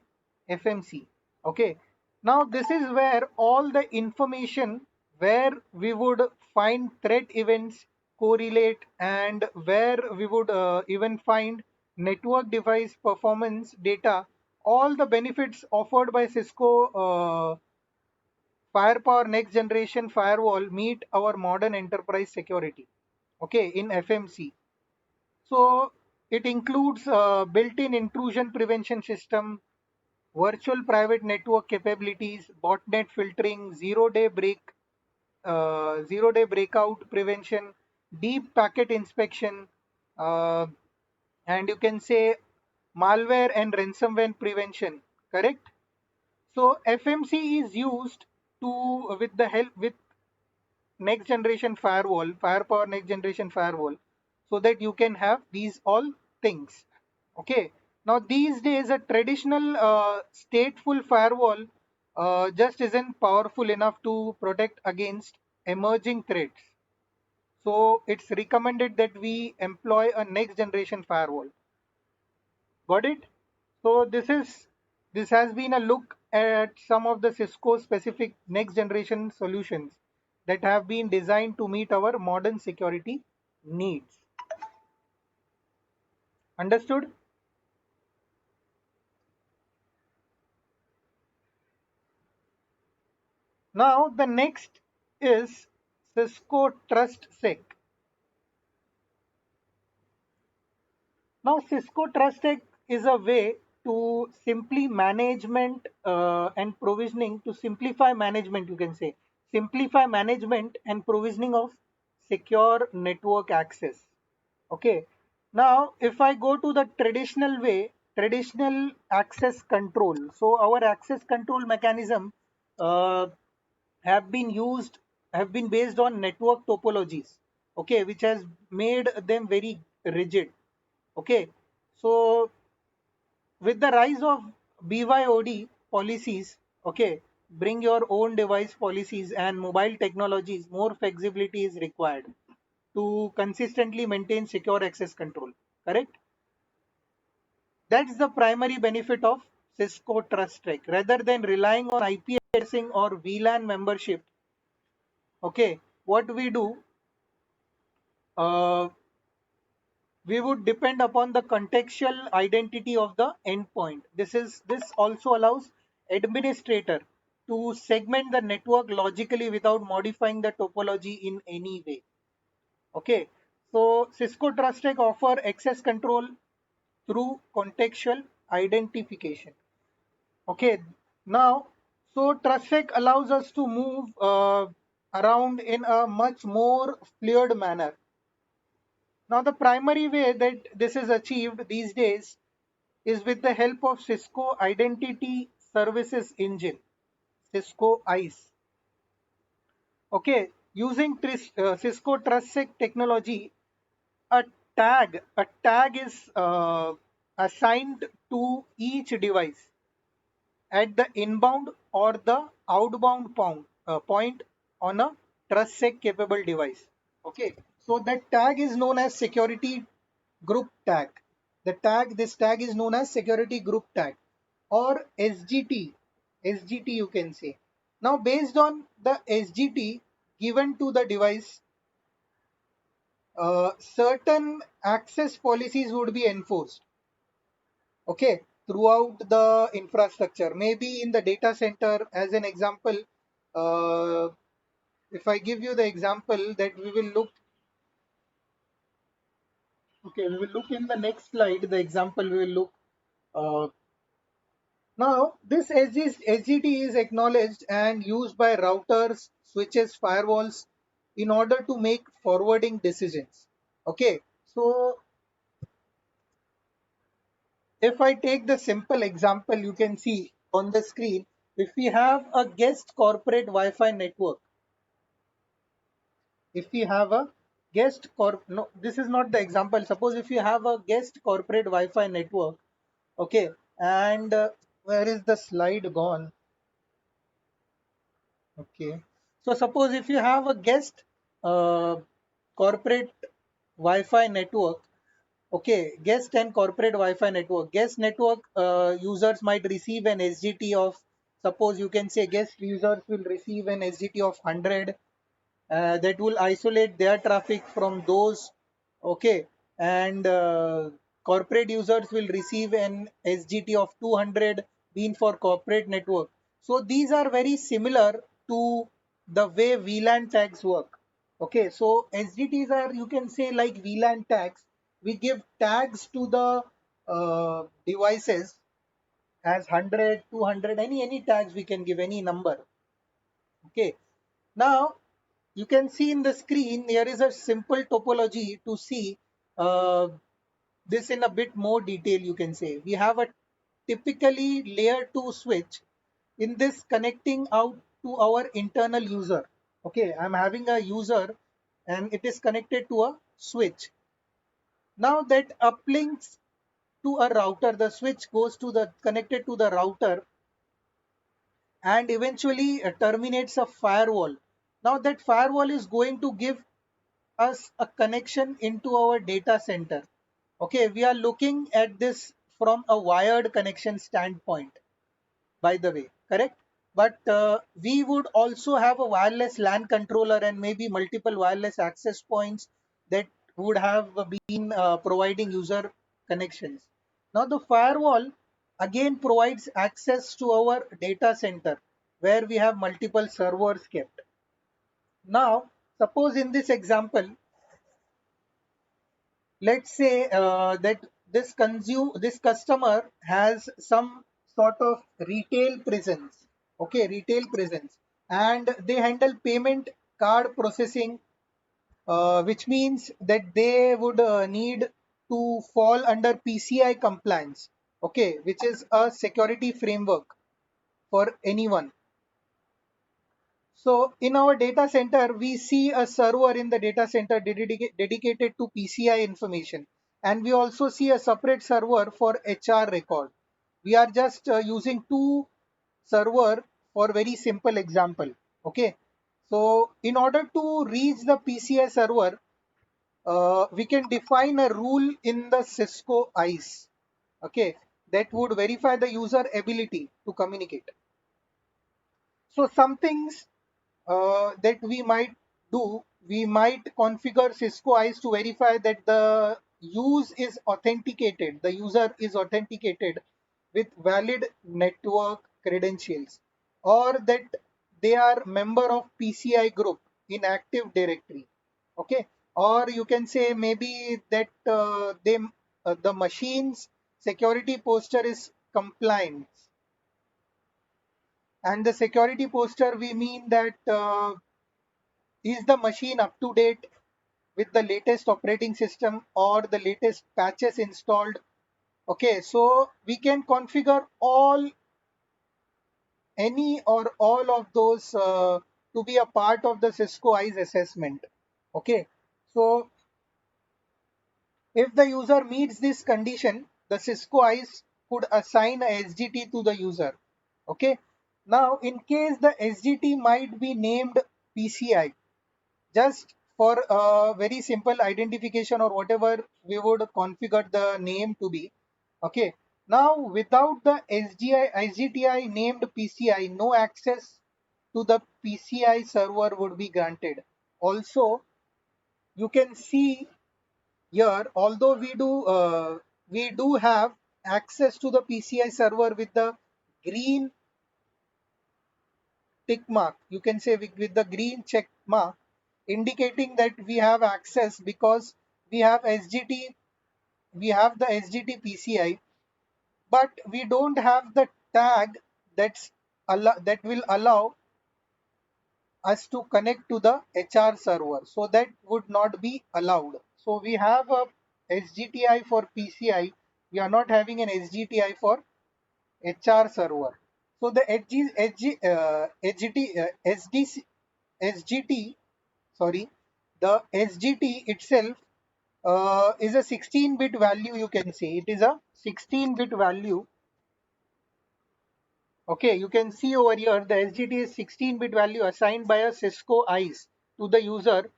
FMC. Okay. Now this is where all the information where we would find threat events correlate and where we would even find network device performance data, all the benefits offered by Cisco Firepower next generation firewall meet our modern enterprise security. Okay, in FMC. So it includes built-in intrusion prevention system, virtual private network capabilities, botnet filtering, zero-day breakout prevention, deep packet inspection, uh, and you can say malware and ransomware prevention. Correct. So FMC is used to with the help with next generation firewall, Firepower next generation firewall, so that you can have these all things. Okay. Now these days a traditional stateful firewall just isn't powerful enough to protect against emerging threats. So it's recommended that we employ a next generation firewall. Got it? So this has been a look at some of the Cisco specific next generation solutions that have been designed to meet our modern security needs. Understood? Now the next is Cisco TrustSec. Now Cisco TrustSec is a way to simply management and provisioning to simplify management, you can say simplify management and provisioning of secure network access. Okay. Now, if I go to the traditional way, traditional access control. So our access control mechanism uh, have been used, have been based on network topologies. Okay, which has made them very rigid. Okay. So with the rise of BYOD policies, okay, bring your own device policies and mobile technologies, more flexibility is required to consistently maintain secure access control. Correct? That's the primary benefit of Cisco TrustSec. Rather than relying on IP addressing or VLAN membership, okay, what we do, uh, we would depend upon the contextual identity of the endpoint. This also allows administrator to segment the network logically without modifying the topology in any way. Okay, so Cisco TrustSec offer access control through contextual identification. Okay, now, so TrustSec allows us to move around in a much more fluid manner. Now, the primary way that this is achieved these days is with the help of Cisco Identity Services Engine, Cisco ICE. Okay, using Cisco TrustSec technology, a a tag is assigned to each device at the inbound or the outbound point on a TrustSec capable device. Okay, So that tag is known as security group tag. This tag is known as security group tag or SGT. SGT you can say. Now based on the SGT given to the device, certain access policies would be enforced. Okay, throughout the infrastructure. Maybe in the data center, as an example, uh, if I give you the example that we will look, okay, we will look in the next slide. The example we will look. Uh, Now, this SGT is acknowledged and used by routers, switches, firewalls in order to make forwarding decisions. Okay, so if I take the simple example you can see on the screen, if we have a guest corporate Wi-Fi network, if we have a no, this is not the example. Suppose if you have a guest corporate Wi-Fi network, okay, and where is the slide gone? Okay. So suppose if you have a guest corporate Wi-Fi network, okay, guest and corporate Wi-Fi network. Guest network users might receive an SGT of, suppose you can say guest users will receive an SGT of 100, that will isolate their traffic from those, okay, and corporate users will receive an SGT of 200 being for corporate network. So these are very similar to the way VLAN tags work. Okay, so SGTs are, you can say, like VLAN tags. We give tags to the devices as 100, 200, any tags we can give, any number. Okay, now you can see in the screen there is a simple topology to see uh, this in a bit more detail. You can say we have a typically layer 2 switch in this connecting out to our internal user. Okay, I'm having a user and it is connected to a switch. Now that uplinks to a router, the switch goes to the connected to the router and eventually terminates a firewall. Now that firewall is going to give us a connection into our data center. Okay, we are looking at this from a wired connection standpoint, by the way, correct? But we would also have a wireless LAN controller and maybe multiple wireless access points that would have been providing user connections. Now, the firewall again provides access to our data center where we have multiple servers kept. Now, suppose in this example, let's say that this customer has some sort of retail presence, okay, retail presence, and they handle payment card processing, which means that they would need to fall under PCI compliance, okay, which is a security framework for anyone. So in our data center, we see a server in the data center dedicated to PCI information. And we also see a separate server for HR record. We are just using two server for very simple example. Okay. So in order to reach the PCI server, we can define a rule in the Cisco ICE. Okay. That would verify the user ability to communicate. So some things that we might do, we might configure Cisco ICE to verify that the user is authenticated with valid network credentials, or that they are member of PCI group in Active Directory. Okay, or you can say maybe that the machine's security posture is compliant, and the security posture we mean that is the machine up to date with the latest operating system or the latest patches installed. Okay, so we can configure any or all of those to be a part of the Cisco ICE assessment. Okay, so if the user meets this condition, the Cisco ICE could assign a SGT to the user. Okay, now in case the SGT might be named PCI, just for very simple identification or whatever we would configure the name to be. Okay. Now, without the SGTI named PCI, no access to the PCI server would be granted. Also, you can see here, although we do have access to the PCI server with the green tick mark, you can say with the green check mark, indicating that we have access because we have SGT, we have the SGT PCI, but we don't have the tag that will allow us to connect to the HR server. So that would not be allowed. So we have a SGTI for PCI. We are not having an SGTI for HR server. So the SGT, sorry, the SGT itself is a 16-bit value. You can say it is a 16-bit value. Okay, you can see over here the SGT is 16-bit value assigned by a Cisco ICE to the user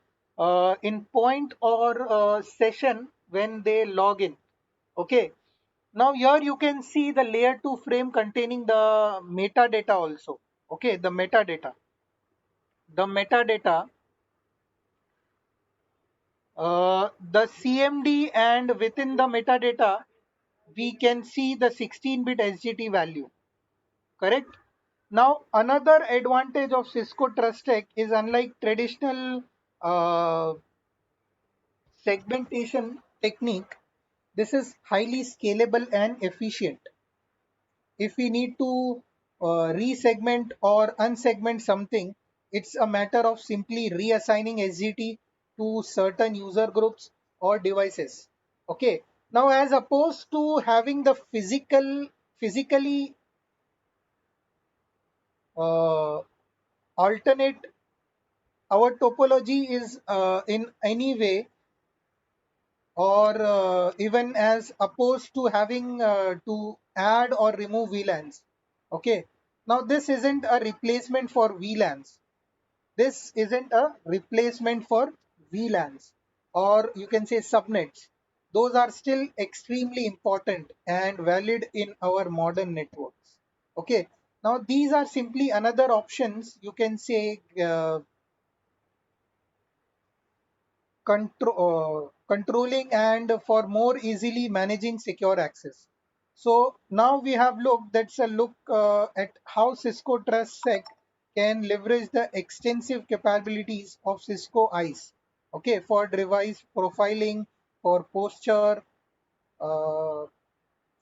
in point or session when they log in. Okay, now here you can see the layer 2 frame containing the metadata also. Okay, the metadata. The metadata, the CMD, and within the metadata, we can see the 16-bit SGT value. Correct? Now, another advantage of Cisco Trust Tech is unlike traditional uh, segmentation technique, this is highly scalable and efficient. If we need to resegment or unsegment something, it's a matter of simply reassigning SGT to certain user groups or devices. Okay. Now, as opposed to having the physically uh, alternate, our topology is in any way or even as opposed to having to add or remove VLANs. Okay. Now this isn't a replacement for VLANs. This isn't a replacement for VLANs, or you can say subnets. Those are still extremely important and valid in our modern networks. Okay. Now these are simply another options, you can say, controlling and for more easily managing secure access. So now we have looked, that's a look at how Cisco TrustSec can leverage the extensive capabilities of Cisco ICE, okay, for device profiling, for posture uh,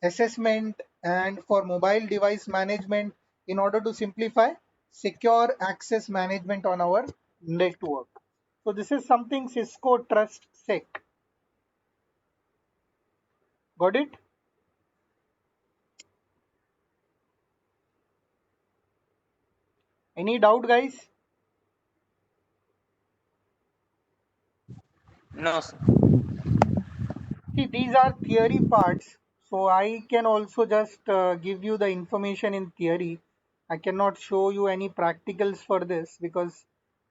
assessment, and for mobile device management in order to simplify secure access management on our network. So this is something Cisco Trust Sec. Got it? Any doubt, guys? No, sir. See, these are theory parts. So I can also just give you the information in theory. I cannot show you any practicals for this because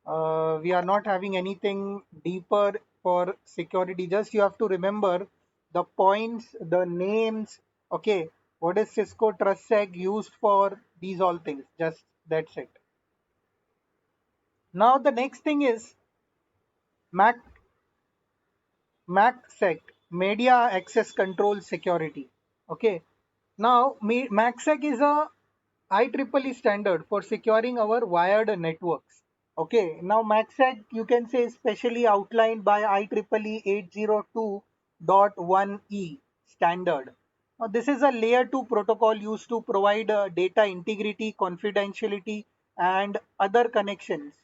we are not having anything deeper for security. Just you have to remember the points, the names. Okay, what is Cisco TrustSec used for? These all things. Just that's it. Now the next thing is MAC MACsec, Media Access Control Security. Okay. Now, MACsec is a IEEE standard for securing our wired networks. Okay. Now, MACsec you can say is specially outlined by IEEE 802.1e standard. Now, this is a layer 2 protocol used to provide data integrity, confidentiality, and other connections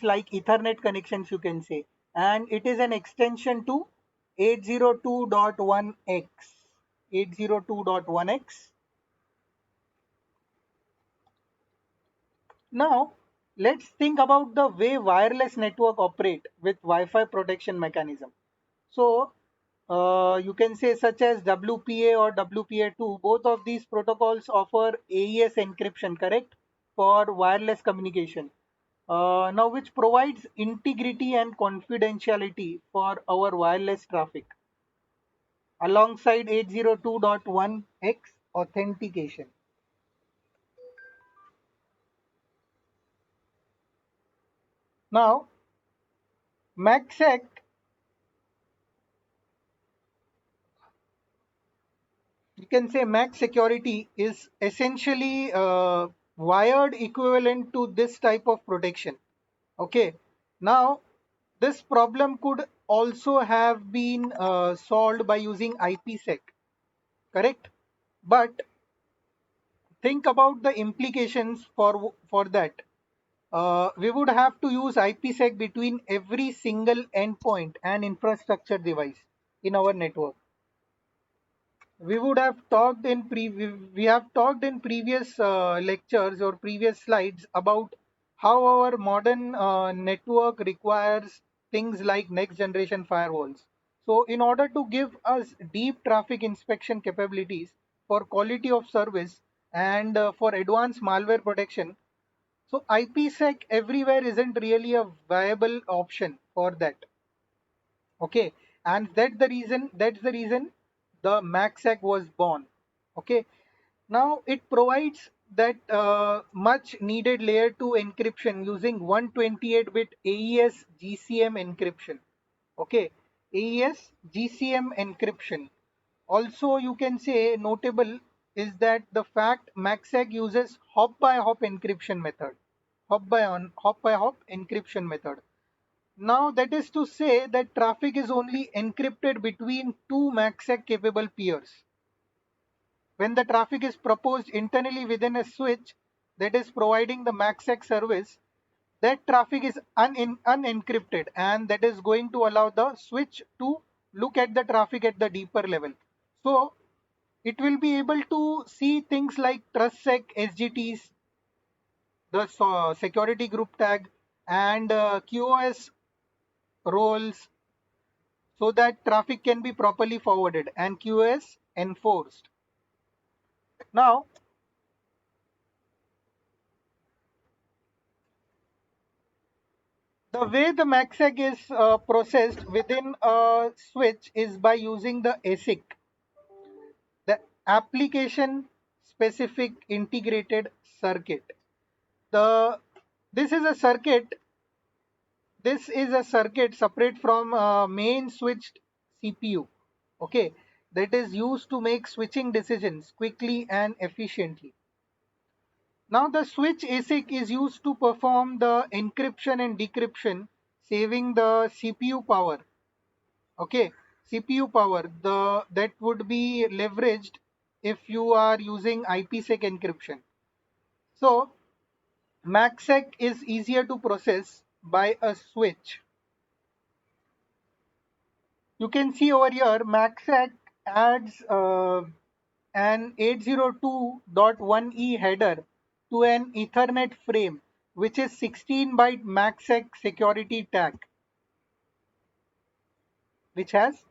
like Ethernet connections, you can say, and it is an extension to 802.1x. 802.1x. Now, let's think about the way wireless network operate with Wi-Fi protection mechanism. So, you can say such as WPA or WPA2, both of these protocols offer AES encryption, correct, for wireless communication. now which provides integrity and confidentiality for our wireless traffic alongside 802.1x authentication. Now, MACsec, you can say MAC security is essentially wired equivalent to this type of protection. Okay. Now, this problem could also have been solved by using IPsec, correct? But think about the implications for that. We would have to use IPsec between every single endpoint and infrastructure device in our network. We would have talked in we have talked in previous lectures or previous slides about how our modern network requires things like next generation firewalls. So in order to give us deep traffic inspection capabilities for quality of service and for advanced malware protection, so IPsec everywhere isn't really a viable option for that. Okay, and that's the reason the MACsec was born. Okay, now it provides that much needed layer 2 encryption using 128-bit AES GCM encryption. Okay, AES GCM encryption. Also, you can say notable is that the fact MACsec uses hop by hop encryption method. Hop by hop encryption method. Now that is to say that traffic is only encrypted between two MACsec capable peers. When the traffic is proposed internally within a switch that is providing the MACsec service, that traffic is unencrypted, and that is going to allow the switch to look at the traffic at the deeper level. So it will be able to see things like TrustSec SGTs, the security group tag, and QoS roles, so that traffic can be properly forwarded and QoS enforced. Now, the way the MACsec is processed within a switch is by using the ASIC, the application specific integrated circuit. The this is a circuit. This is a circuit separate from main switched CPU. Okay, that is used to make switching decisions quickly and efficiently. Now the switch ASIC is used to perform the encryption and decryption, saving the CPU power. Okay, CPU power, the that would be leveraged if you are using IPsec encryption. So MACsec is easier to process by a switch. You can see over here MACsec adds an 802.1e header to an Ethernet frame, which is 16-byte MACsec security tag, which has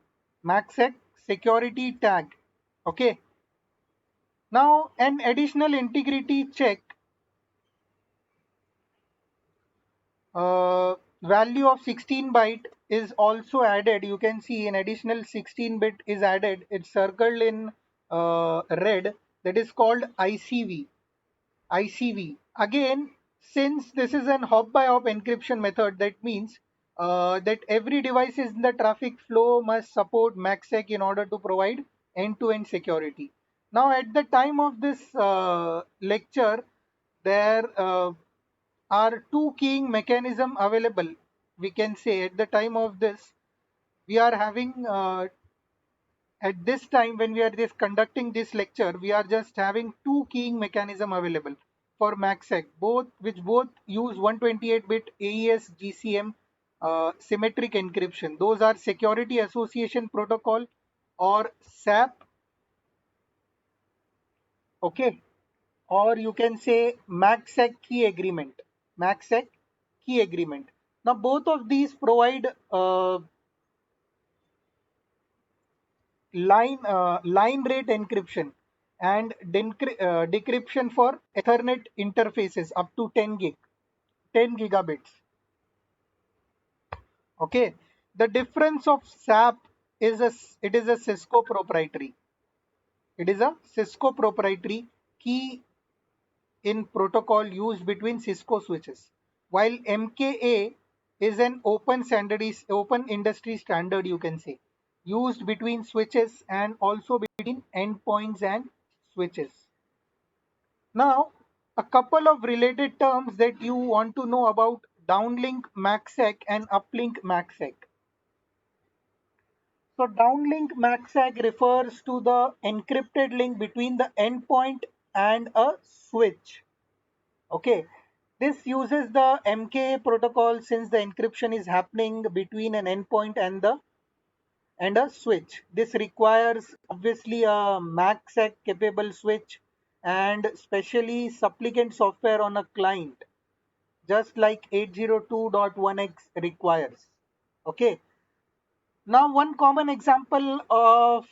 MACsec security tag. Okay. Now an additional integrity check, value of 16 byte is also added. You can see an additional 16 bit is added. It's circled in red. That is called ICV. ICV. Again, since this is an hop by hop encryption method, that means that every device in the traffic flow must support MACsec in order to provide end-to-end security. Now, at the time of this lecture, there are two keying mechanism available. We can say at the time of this, we are having at this time when we are just conducting this lecture, we are just having two keying mechanism available for MACsec, both use 128-bit AES GCM symmetric encryption. Those are Security Association Protocol or SAP, okay, or you can say MACsec key agreement. MACsec key agreement. Now both of these provide line rate encryption and decryption for Ethernet interfaces up to 10 gig. 10 gigabits. Okay, the difference of SAP is it is a Cisco proprietary. It is a Cisco proprietary key in protocol used between Cisco switches, while MKA is an open industry standard, you can say, used between switches and also between endpoints and switches. Now, a couple of related terms that you want to know about: downlink MACsec and uplink MACsec. So downlink MACsec refers to the encrypted link between the endpoint and a switch. Okay, this uses the MKA protocol since the encryption is happening between an endpoint and a switch. This requires obviously a MACsec capable switch and specially supplicant software on a client, just like 802.1x requires. Okay. Now, one common example of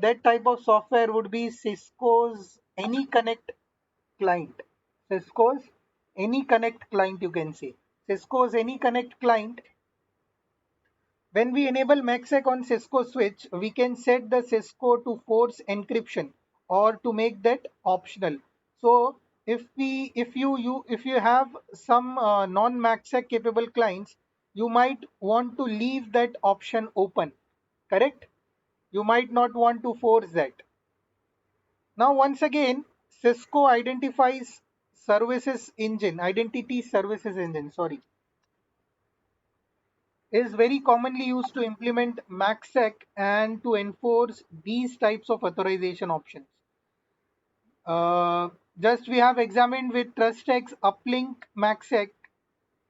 that type of software would be Cisco's AnyConnect client. Cisco's AnyConnect client, you can say. Cisco's AnyConnect client, when we enable MACsec on Cisco switch, we can set the Cisco to force encryption or to make that optional. So if you have some non MACsec capable clients, you might want to leave that option open. Correct? You might not want to force that. Now, once again, Cisco identifies services engine, identity services engine, sorry, is very commonly used to implement MACsec and to enforce these types of authorization options. Uh, just we have examined with TrustX uplink MACsec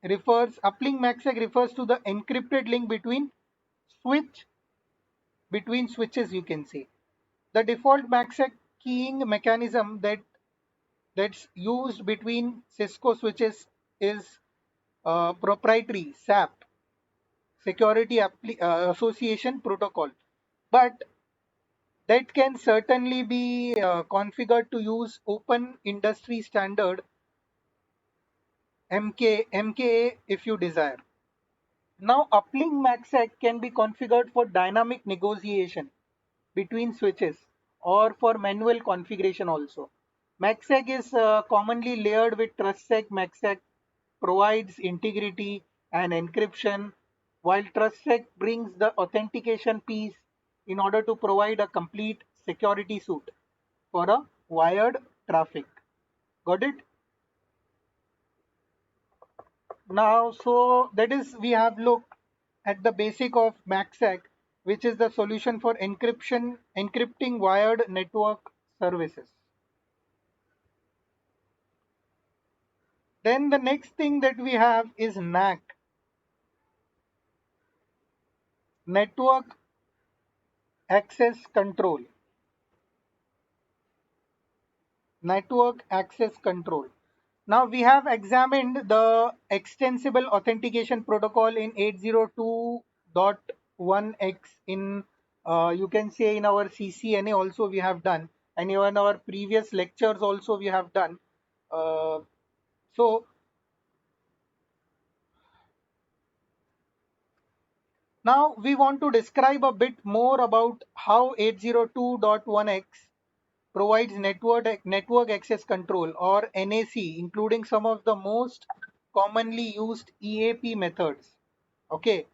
refers to the encrypted link switch between switches, you can say. The default MACsec keying mechanism that's used between Cisco switches is proprietary SAP, Association Protocol, but that can certainly be configured to use open industry standard MKA if you desire. Now, uplink MACsec can be configured for dynamic negotiation between switches or for manual configuration also. MACsec is commonly layered with TrustSec. MACsec provides integrity and encryption, while TrustSec brings the authentication piece in order to provide a complete security suite for a wired traffic. Got it? Now, so that is we have looked at the basic of MACsec, which is the solution for encrypting wired network services. Then the next thing that we have is NAC, Network Access Control. Network Access Control. Now we have examined the extensible authentication protocol in 802.1x in you can say in our CCNA also we have done, and even our previous lectures also we have done. So now we want to describe a bit more about how 802.1x provides network access control or NAC, including some of the most commonly used EAP methods. Okay,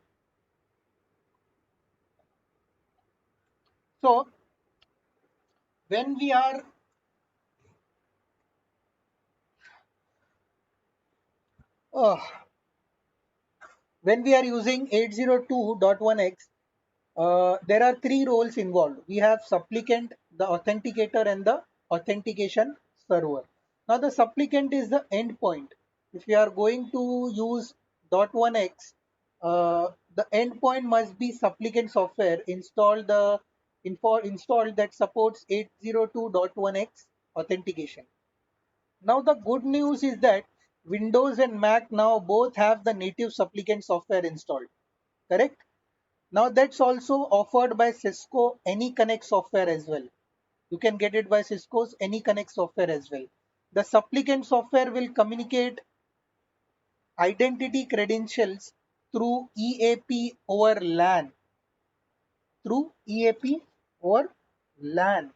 so when we are uh, when we are using 802.1x, there are three roles involved. We have supplicant, the authenticator, and the authentication server. Now, the supplicant is the endpoint. If we are going to use .1x, the endpoint must be supplicant software installed that supports 802.1x authentication. Now, the good news is that Windows and Mac now both have the native supplicant software installed. Correct? Now that's also offered by Cisco AnyConnect software as well. You can get it by Cisco's AnyConnect software as well. The supplicant software will communicate identity credentials through EAP over LAN, through EAP over LAN,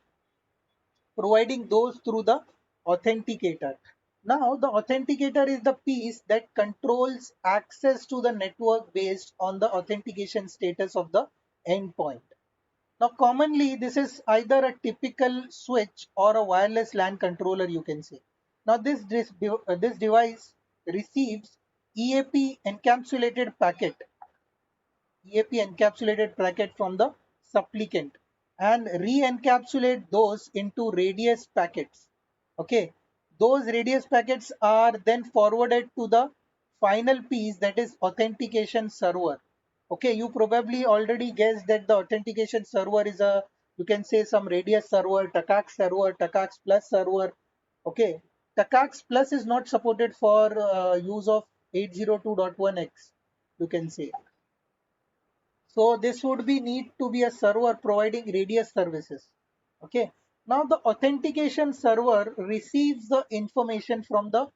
providing those through the authenticator. Now, the authenticator is the piece that controls access to the network based on the authentication status of the endpoint. Now, commonly, this is either a typical switch or a wireless LAN controller, you can say. Now, this device receives EAP encapsulated packet EAP encapsulated packet from the supplicant and re-encapsulate those into radius packets. Okay, those radius packets are then forwarded to the final piece, that is authentication server. Okay, you probably already guessed that the authentication server is a, you can say, some radius server, TACAX plus server. Okay, TACAX plus is not supported for use of 802.1x, you can say. So this would be need to be a server providing radius services. Okay. Now the authentication server receives the information from the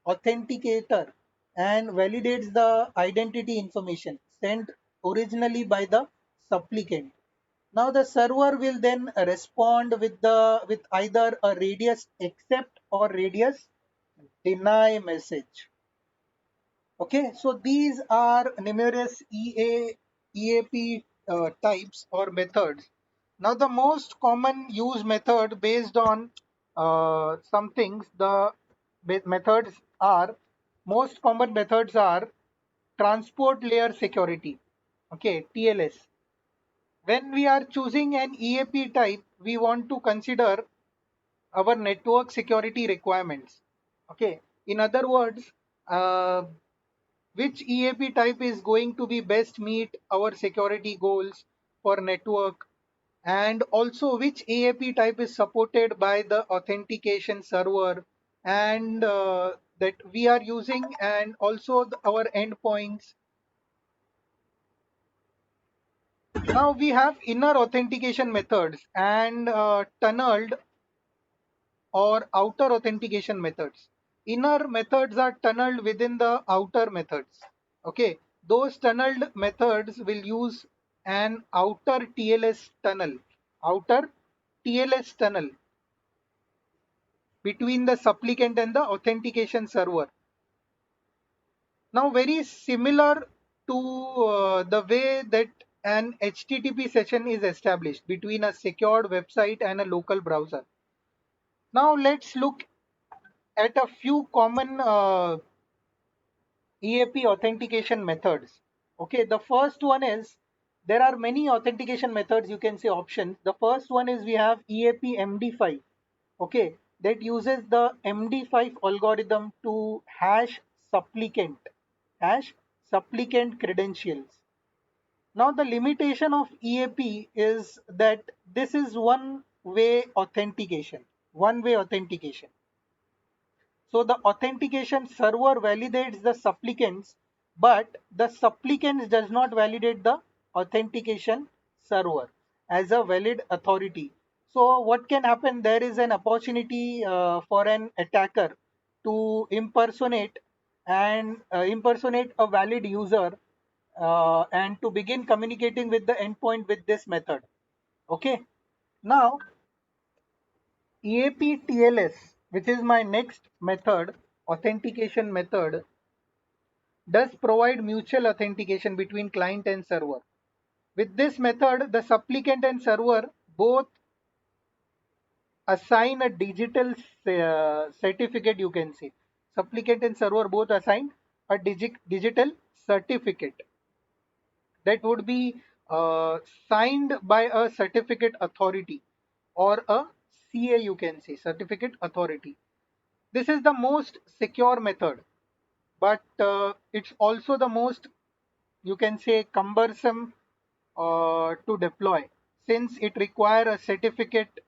authenticator and validates the identity information sent originally by the supplicant. Now the server will then respond with either a radius accept or radius deny message. Okay, so these are numerous EAP types or methods. Now, the most common use method based on some things, the methods are, most common methods are transport layer security, okay, TLS. When we are choosing an EAP type, we want to consider our network security requirements. Okay, in other words, uh, which EAP type is going to be best meet our security goals for network, and also which EAP type is supported by the authentication server and that we are using, and also our endpoints. Now we have inner authentication methods and tunneled or outer authentication methods. Inner methods are tunneled within the outer methods. Okay, those tunneled methods will use an outer TLS tunnel between the supplicant and the authentication server. Now, very similar to the way that an HTTP session is established between a secured website and a local browser. Now, let's look at a few common EAP authentication methods. Okay, the first one is, there are many authentication methods, you can say options. The first one is we have EAP MD5. Okay, that uses the MD5 algorithm to hash supplicant credentials. Now the limitation of EAP is that this is one way authentication. So the authentication server validates the supplicants, but the supplicants does not validate the authentication server as a valid authority. So what can happen? There is an opportunity for an attacker to impersonate a valid user and to begin communicating with the endpoint with this method. Okay. Now EAP TLS, which is my next method, authentication method, does provide mutual authentication between client and server. With this method, the supplicant and server both assign a digital certificate, you can say. Supplicant and server both assign a digital certificate that would be signed by a certificate authority or a CA, you can say, certificate authority. This is the most secure method, but it's also the most, you can say, cumbersome to deploy, since it requires a certificate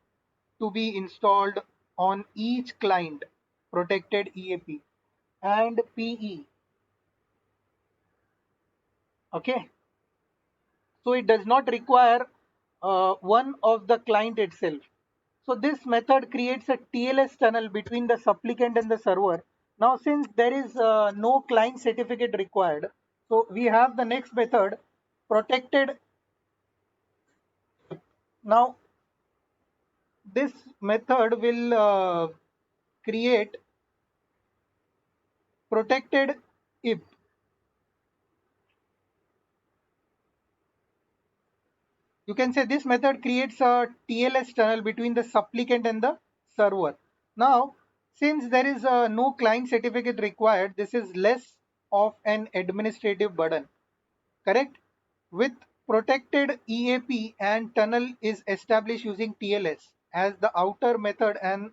to be installed on each client protected EAP and PE. Okay, so it does not require one of the client itself. So this method creates a TLS tunnel between the supplicant and the server Now, since there is no client certificate required, so we have the next method, protected. Now, this method will create protected if. You can say this method creates a TLS tunnel between the supplicant and the server. Now, since there is no client certificate required, this is less of an administrative burden. Correct? With protected EAP and tunnel is established using TLS as the outer method, and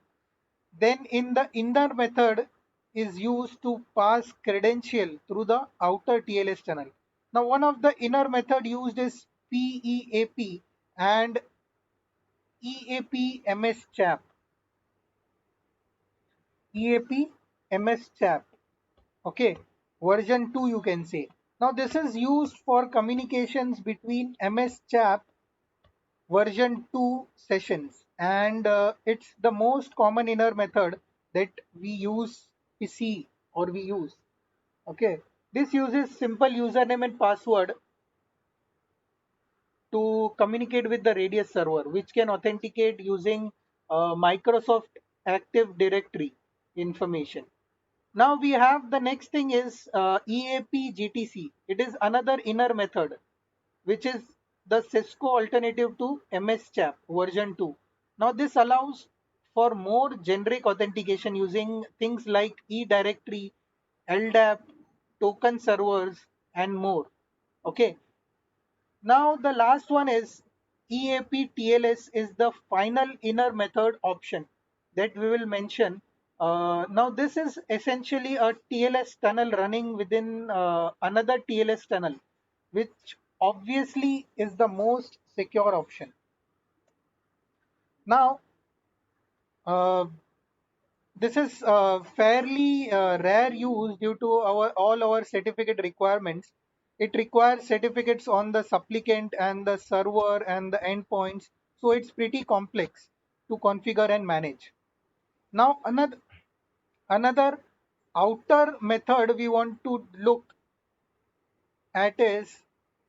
then in the inner method is used to pass credential through the outer TLS tunnel. Now one of the inner method used is PEAP and EAP MS CHAP. EAP MS CHAP. Okay, version 2 you can say. Now this is used for communications between MS CHAP version 2 sessions, and it's the most common inner method that we see or we use. Okay, this uses simple username and password to communicate with the Radius server, which can authenticate using Microsoft Active Directory information. Now we have the next thing is EAP GTC. It is another inner method which is the Cisco alternative to MS Chat version 2. Now this allows for more generic authentication using things like eDirectory, LDAP, token servers, and more. Okay. Now the last one is EAP TLS is the final inner method option that we will mention. Now this is essentially a TLS tunnel running within another TLS tunnel, which obviously is the most secure option. Now, uh, this is fairly rare use due to our all our certificate requirements. It requires certificates on the supplicant and the server and the endpoints, so it's pretty complex to configure and manage. Now, another outer method we want to look at is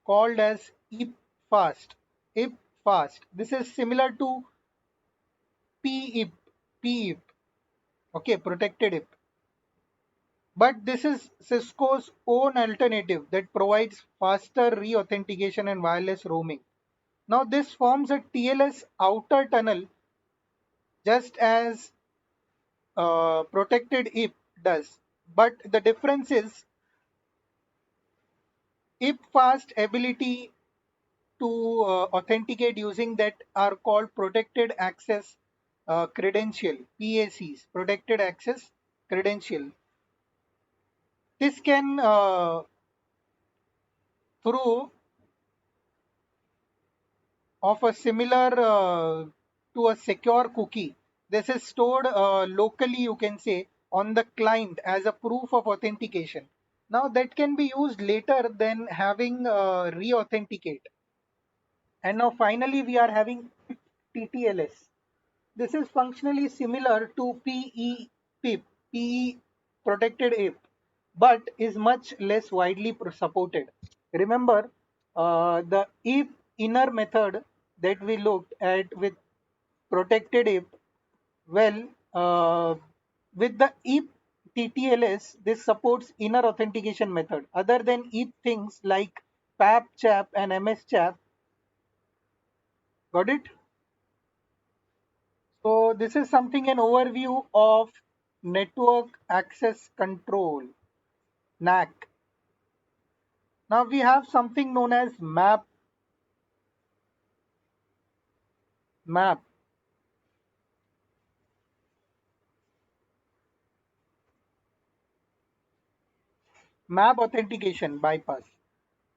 called as IPFAST. IPFAST. This is similar to PIP, PIP, okay, protected IP. But this is Cisco's own alternative that provides faster re-authentication and wireless roaming. Now this forms a TLS outer tunnel just as protected IP does. But the difference is IPFAST ability to authenticate using that are called protected access credential, PACs, protected access credential. This can through of a similar to a secure cookie. This is stored locally, you can say, on the client as a proof of authentication. Now that can be used later than having re-authenticate. And now finally we are having TTLS. This is functionally similar to PE protected IP, but is much less widely supported. Remember, the IP inner method that we looked at with protected IP, well, with the IP TTLS, this supports inner authentication method. Other than IP things like PAP, CHAP, and MS CHAP, got it? So this is something an overview of network access control, NAC. Now we have something known as MAP, MAP authentication bypass.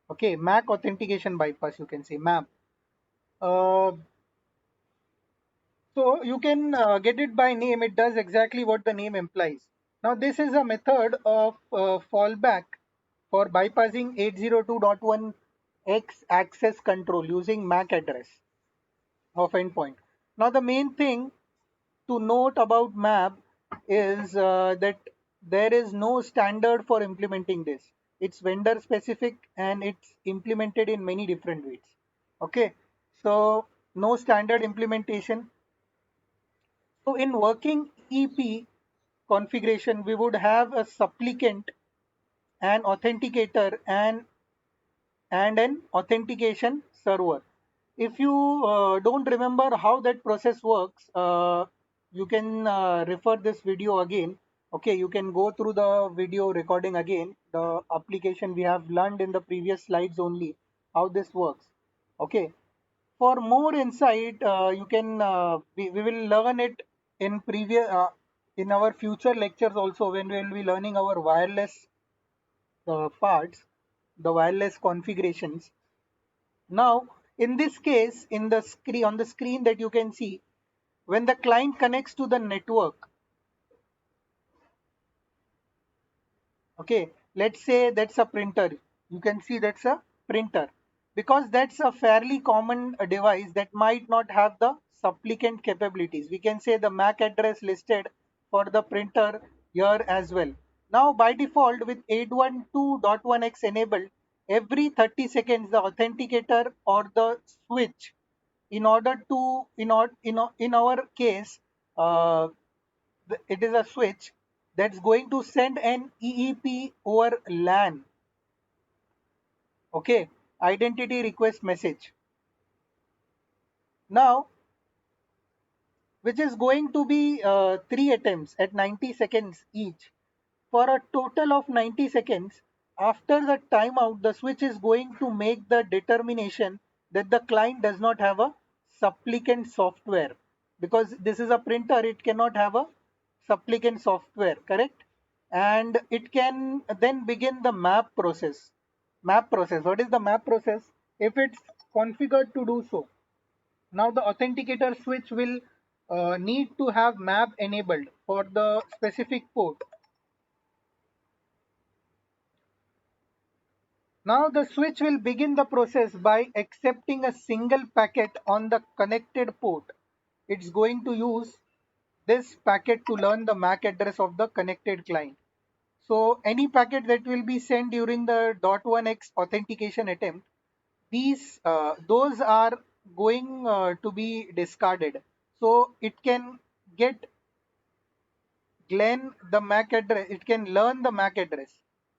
Okay, MAC authentication bypass, you can say MAP. Uh, so you can get it by name. It does exactly what the name implies. Now this is a method of fallback for bypassing 802.1x access control using MAC address of endpoint. Now the main thing to note about MAP is that there is no standard for implementing this. It's vendor specific and it's implemented in many different ways. Okay, so no standard implementation. So in working EP configuration, we would have a supplicant, an authenticator, and an authentication server. If you don't remember how that process works, you can refer this video again. Okay, you can go through the video recording again. The application we have learned in the previous slides only how this works. Okay, for more insight, you can we will learn it in previous in our future lectures also when we will be learning our wireless parts, the wireless configurations. Now, in this case, in the screen on the screen that you can see, when the client connects to the network, okay, let's say that's a printer. You can see that's a printer because that's a fairly common device that might not have the supplicant capabilities. We can say the MAC address listed for the printer here as well. Now, by default, with 812.1x enabled, every 30 seconds, the authenticator or the switch in order to in our case uh, it is a switch that's going to send an EEP over LAN, okay, identity request message. Now, which is going to be 3 attempts at 90 seconds each for a total of 90 seconds. After the timeout, the switch is going to make the determination that the client does not have a supplicant software because this is a printer, it cannot have a supplicant software, correct? And it can then begin the map process. Map process. What is the map process? If it's configured to do so, now the authenticator switch will need to have map enabled for the specific port. Now the switch will begin the process by accepting a single packet on the connected port. It's going to use this packet to learn the MAC address of the connected client. So any packet that will be sent during the .1x authentication attempt, those are going to be discarded. So it can get learn the MAC address. It can learn the MAC address.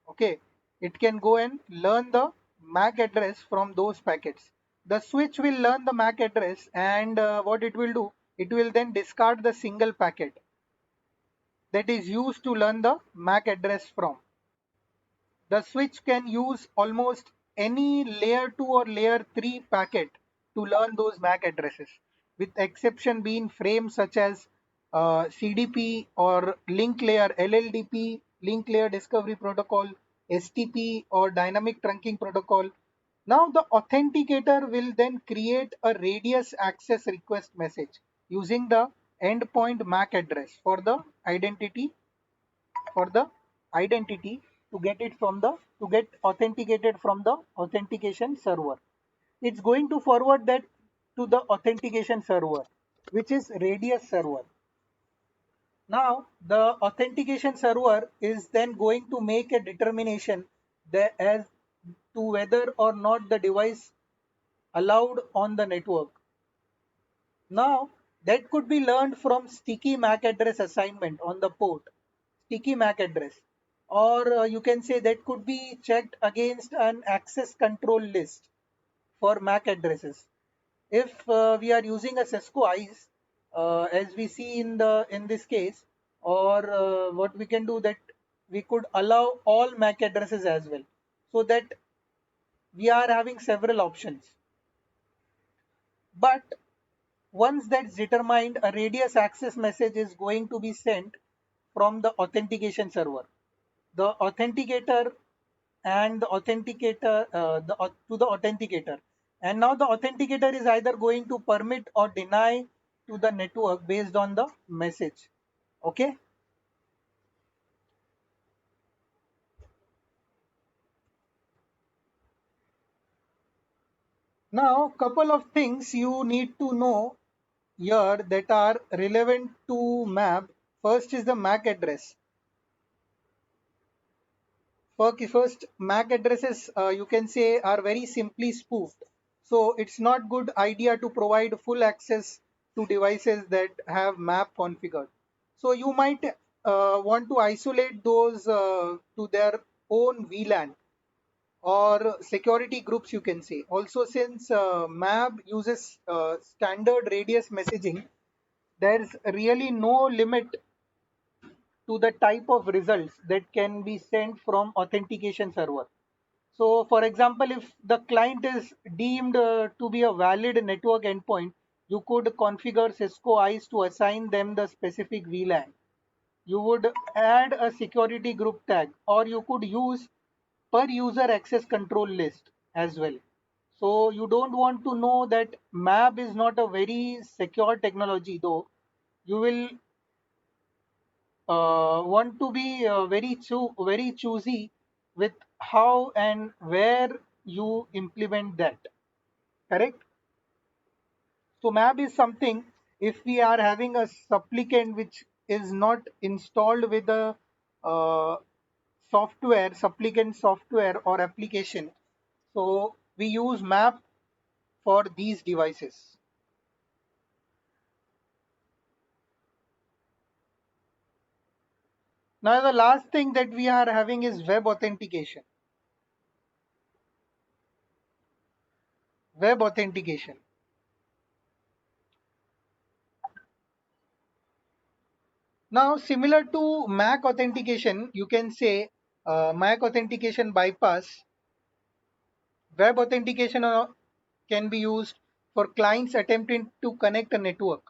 Okay, it can go and learn the MAC address from those packets. The switch will learn the MAC address, and what it will do, it will then discard the single packet that is used to learn the MAC address from. The switch can use almost any layer 2 or layer 3 packet to learn those MAC addresses, with exception being frames such as CDP or link layer LLDP, link layer discovery protocol, STP or dynamic trunking protocol. Now the authenticator will then create a radius access request message using the endpoint MAC address for the identity to get it from the to get authenticated from the authentication server. It's going to forward that to the authentication server, which is radius server. Now the authentication server is then going to make a determination that as to whether or not the device allowed on the network. Now that could be learned from sticky MAC address assignment on the port, sticky MAC address, or you can say that could be checked against an access control list for MAC addresses. If we are using a Cisco ICE, as we see in this case, or what we can do that we could allow all MAC addresses as well, so that we are having several options. But once that's determined, a radius access message is going to be sent from the authentication server. The authenticator and the authenticator to the authenticator, and now the authenticator is either going to permit or deny to the network based on the message. Okay, now couple of things you need to know here that are relevant to map. First is the MAC address. First, MAC addresses you can say are very simply spoofed. So it's not good idea to provide full access to devices that have MAP configured. So you might want to isolate those to their own VLAN or security groups you can say. Also, since MAP uses standard radius messaging, there's really no limit to the type of results that can be sent from authentication server. So, for example, if the client is deemed to be a valid network endpoint, you could configure Cisco ICE to assign them the specific VLAN. You would add a security group tag, or you could use per user access control list as well. So you don't want to know that MAP is not a very secure technology, though you will want to be very choosy with how and where you implement that. Correct. So MAP is something, if we are having a supplicant which is not installed with the uh, software, supplicant software or application, so we use MAP for these devices. Now the last thing that we are having is web authentication. Web authentication. Now, similar to MAC authentication, you can say MAC authentication bypass. Web authentication can be used for clients attempting to connect a network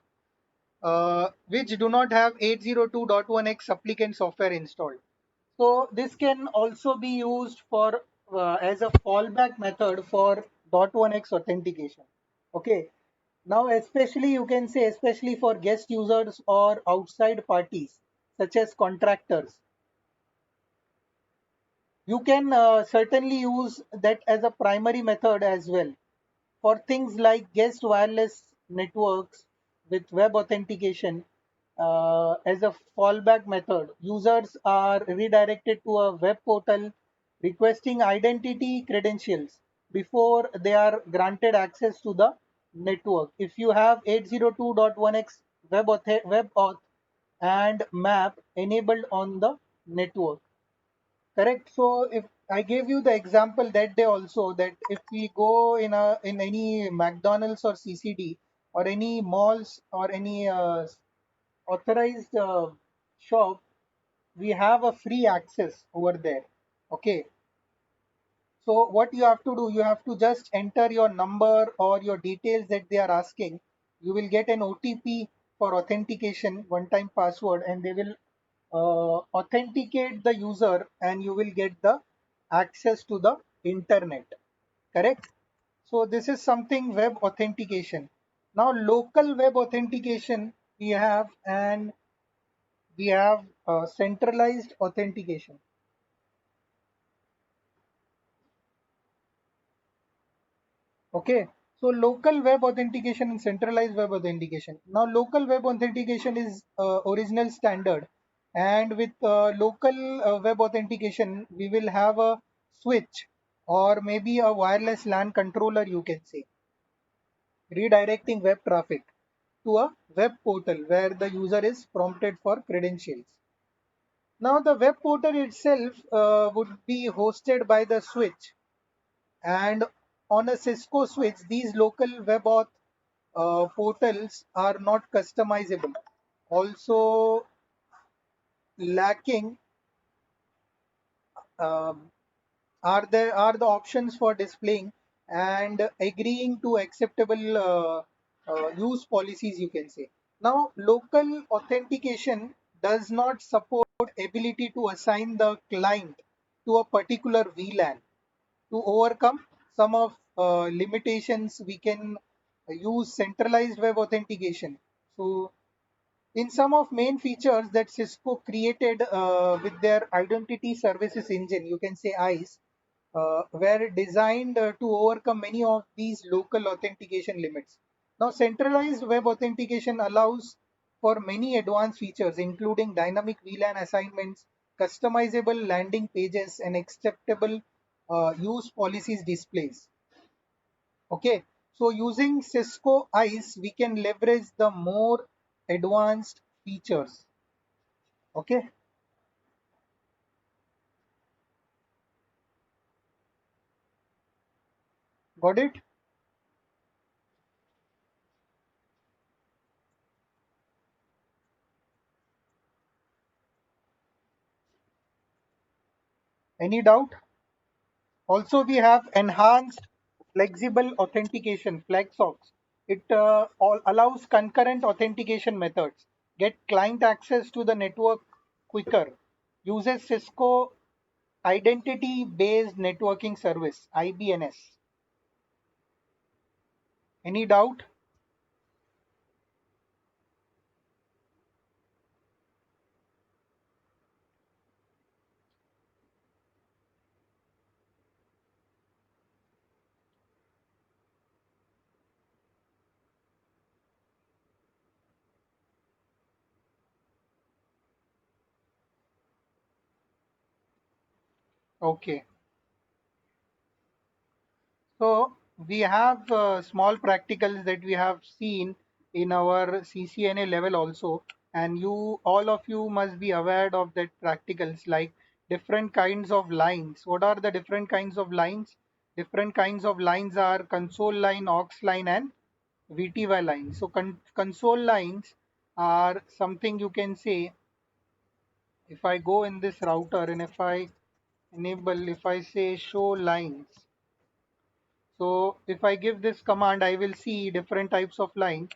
which do not have 802.1x supplicant software installed. So this can also be used for as a fallback method for .1x authentication. Okay. Now, especially you can say, especially for guest users or outside parties, such as contractors, you can certainly use that as a primary method as well. For things like guest wireless networks with web authentication, as a fallback method, users are redirected to a web portal requesting identity credentials before they are granted access to the network. If you have 802.1x web auth and map enabled on the network, correct. So if I gave you the example that day also, that if we go in any McDonald's or CCD or any malls or any authorized shop, we have a free access over there. Okay. So what you have to do, you have to just enter your number or your details that they are asking. You will get an OTP for authentication, one time password, and they will authenticate the user and you will get the access to the internet. Correct. So this is something web authentication. Now local web authentication we have, and we have centralized authentication. Okay. So local web authentication and centralized web authentication. Now local web authentication is original standard, and with local web authentication we will have a switch or maybe a wireless LAN controller you can say, redirecting web traffic to a web portal where the user is prompted for credentials. Now the web portal itself would be hosted by the switch, and on a Cisco switch, these local web auth portals are not customizable. Also lacking um, are the options for displaying and agreeing to acceptable use policies you can say. Now local authentication does not support ability to assign the client to a particular VLAN. To overcome some of limitations, we can use centralized web authentication. So in some of main features that Cisco created with their identity services engine, you can say ICE, were designed to overcome many of these local authentication limits. Now, centralized web authentication allows for many advanced features, including dynamic VLAN assignments, customizable landing pages and acceptable use policies displays. Okay, so using Cisco ICE, we can leverage the more advanced features. Okay, got it? Any doubt? Also, we have enhanced flexible authentication, FlexOps. It all allows concurrent authentication methods, get client access to the network quicker, uses Cisco Identity Based Networking Service, IBNS. Any doubt? Okay. So we have small practicals that we have seen in our CCNA level also, and you all of you must be aware of that practicals like different kinds of lines. What are the different kinds of lines? Different kinds of lines are console line, aux line, and VTY line. So console lines are something you can say if I go in this router and if I enable, if I say show lines. So if I give this command, I will see different types of lines.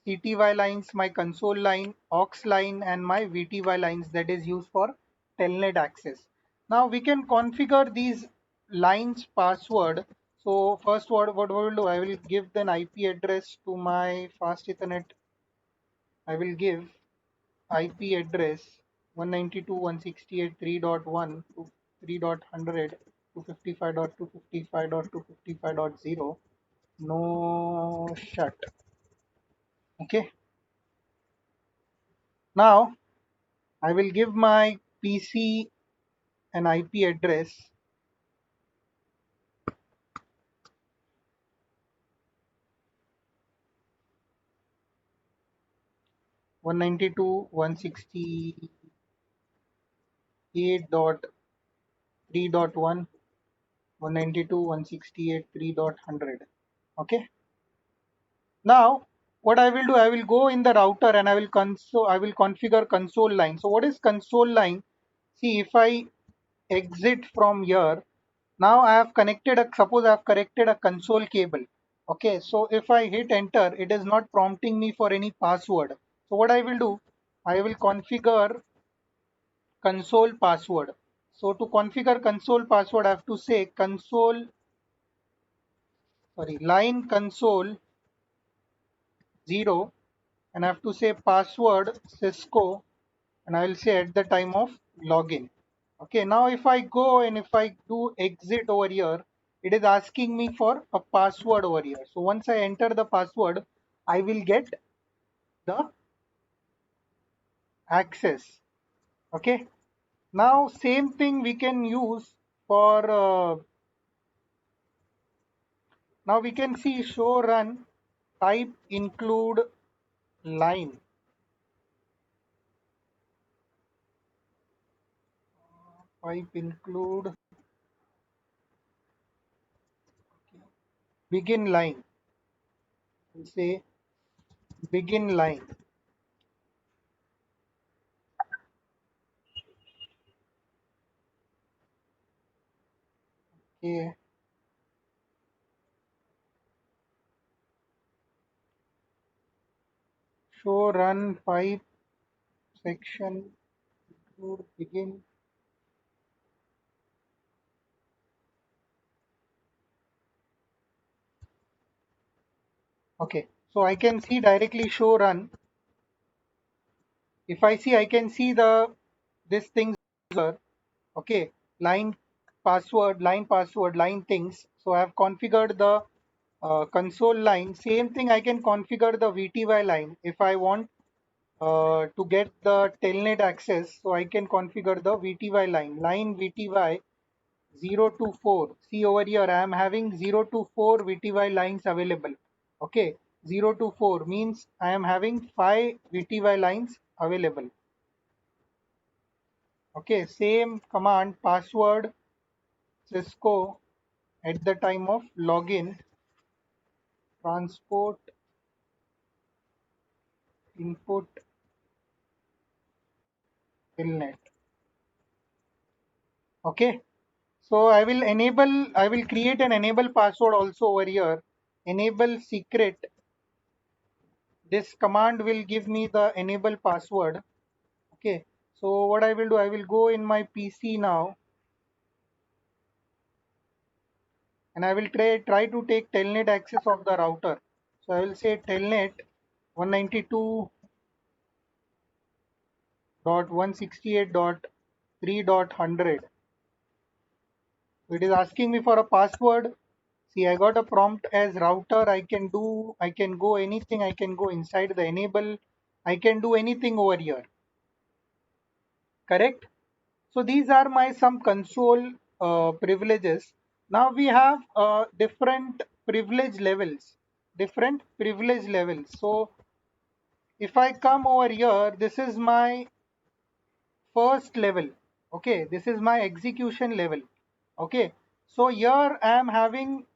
CTY lines, my console line, aux line, and my VTY lines that is used for telnet access. Now we can configure these lines password. So first what we will do, I will give an IP address to my fast Ethernet. I will give IP address 192.168.3.1 to 3.100 to 55.255.255.0. No shut. Okay. Now I will give my PC an IP address 192.168.3.1, 192.168.3.100. Okay. Now what I will do, I will go in the router and I will configure console line. So what is console line? See, if I exit from here, now I have connected a, suppose I have connected a console cable. Okay, so if I hit enter, it is not prompting me for any password. So what I will do, I will configure console password. So to configure console password, I have to say console, sorry, line console 0, and I have to say password Cisco, and I will say at the time of login. Okay, now if I go and if I do exit over here, it is asking me for a password over here. So once I enter the password, I will get the access. Okay, now same thing we can use for, now we can see show run type include line. Pipe include begin line. We'll say begin line. Okay, show run pipe section include begin. Okay, so I can see directly show run. If I see, I can see the this things are okay. Line password, line things. So I have configured the console line. Same thing I can configure the VTY line if I want to get the telnet access, so I can configure the VTY line VTY 0 to 4. See over here, I am having 0 to 4 VTY lines available. Okay, 0 to 4 means I am having 5 VTY lines available. Okay, same command password Cisco at the time of login transport input telnet. Okay, so I will create an enable password also over here. Enable secret. This command will give me the enable password. Okay, so what I will do, I will go in my PC now and I will try to take telnet access of the router. So I will say telnet 192.168.3.100. It is asking me for a password. See, I got a prompt as router. I can go anything. I can go inside the enable. I can do anything over here. Correct? So these are my some console privileges. Now we have different privilege levels. Different privilege levels. So if I come over here, this is my first level. Okay, this is my execution level. Okay, so here I am having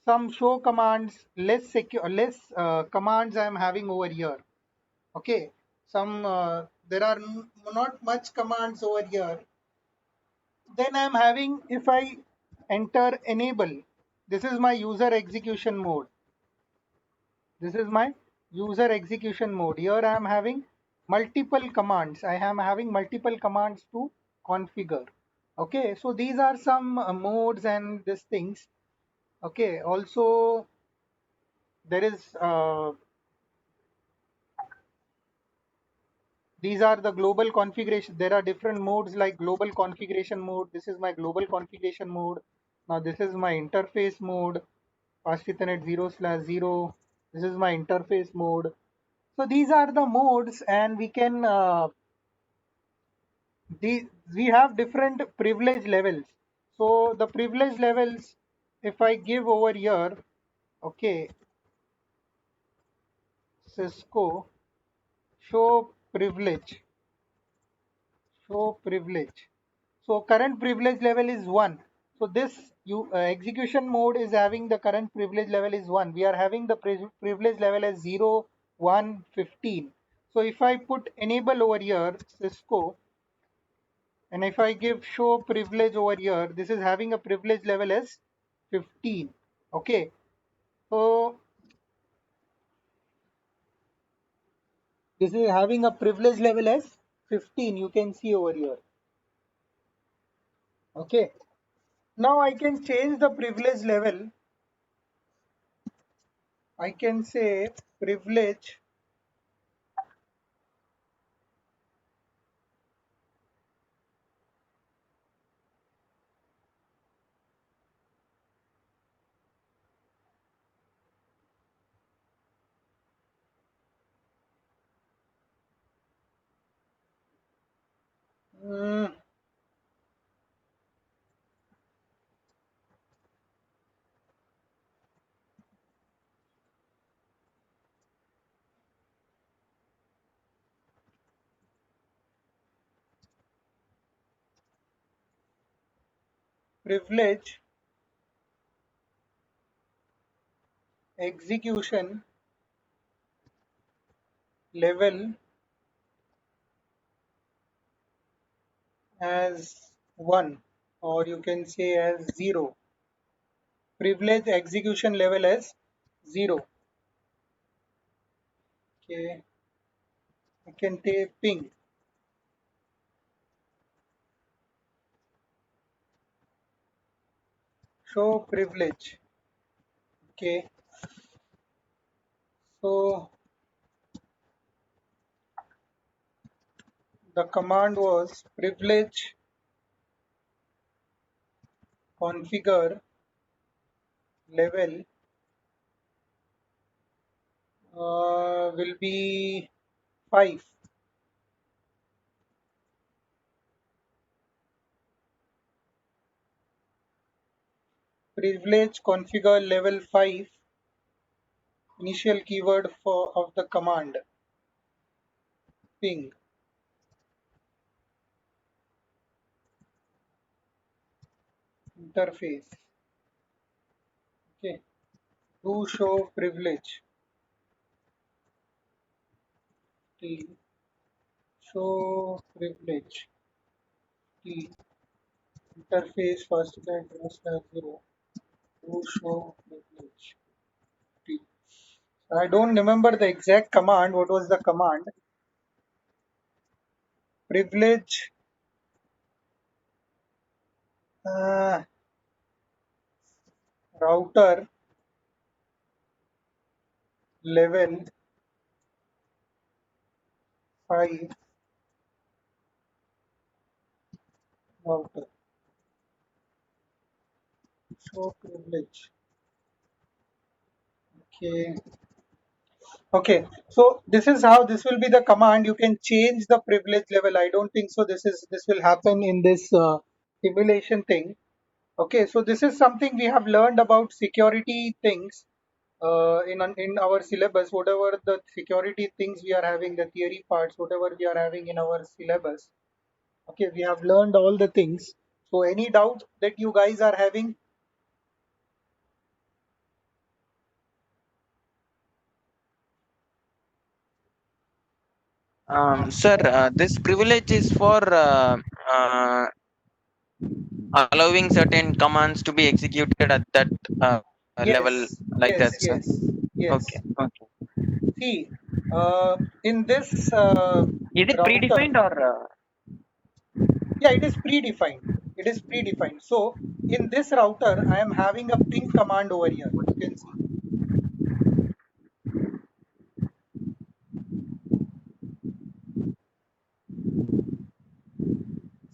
some show commands, less secure, less commands I am having over here. Okay, some there are not much commands over here. Then I am having, if I enter enable, this is my user execution mode. This is my user execution mode. Here I am having multiple commands. I am having multiple commands to configure. Okay, so these are some modes and these things. Okay, also there is these are the global configuration. There are different modes like global configuration mode. This is my global configuration mode. Now this is my interface mode. Fast Ethernet 0/0. This is my interface mode. So these are the modes, and we can we have different privilege levels. So the privilege levels, if I give over here, okay, Cisco show privilege, show privilege. So current privilege level is 1. So this execution mode is having the current privilege level is 1. We are having the privilege level as 0, 1, 15. So if I put enable over here, Cisco, and if I give show privilege over here, this is having a privilege level as 15. Okay. So this is having a privilege level as 15. You can see over here. Okay. Now I can change the privilege level. I can say privilege mm, privilege execution level as 1, or you can say as 0. Privilege execution level as 0. Okay. I can take ping, show privilege. Okay. So the command was privilege configure level will be 5. Privilege configure level 5. Initial keyword for of the command ping interface. Okay. Do show privilege. T show privilege. T interface first slash 0. Do show privilege. T. I don't remember the exact command. What was the command? Privilege uh, router level 5 router. Show privilege. Okay. Okay. So this is how this will be the command. You can change the privilege level. I don't think so. This will happen in this simulation thing. Okay. So this is something we have learned about security things in our syllabus. Whatever the security things we are having, the theory parts, whatever we are having in our syllabus. Okay. We have learned all the things. So any doubt that you guys are having? Sir, this privilege is for uh, allowing certain commands to be executed at that level, Yes. like Yes. that, sir. Yes. Okay, Yes. okay. See, in this Is it router, predefined or? yeah, it is predefined. It is predefined. So in this router, I am having a ping command over here. You can see.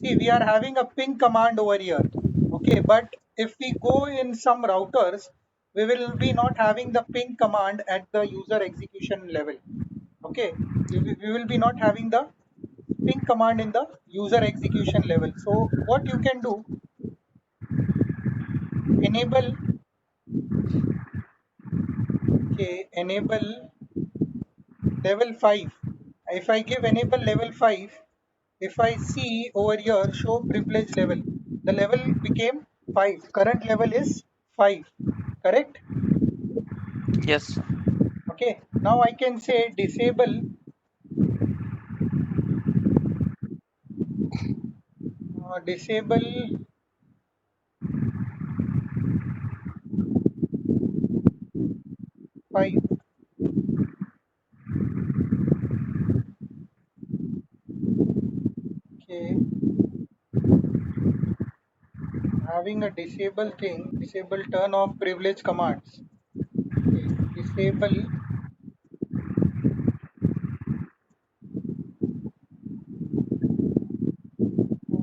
See, we are having a ping command over here. Okay, but if we go in some routers, we will be not having the ping command at the user execution level. Okay, we will be not having the ping command in the user execution level. So what you can do, enable, okay, enable level 5. If I give enable level 5, if I see over here show privilege level, the level became 5. Current level is 5. Correct? Yes. Okay. Now I can say disable 5. Okay. Having a disable thing, disable turn off privilege commands. Okay. Disable,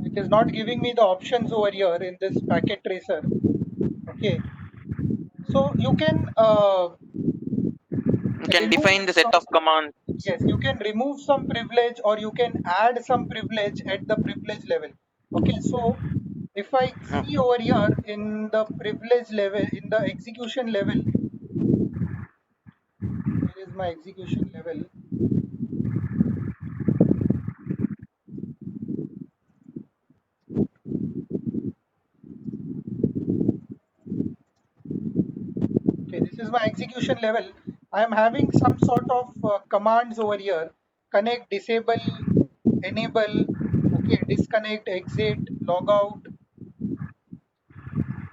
it is not giving me the options over here in this packet tracer. Okay. So you can You can remove define the set some. of commands. Yes, you can remove some privilege or you can add some privilege at the privilege level. Okay, so if I see Okay. over here in the privilege level, in the execution level, here is my execution level. Okay, this is my execution level. I am having some sort of commands over here: connect, disable, enable, okay, disconnect, exit, log out.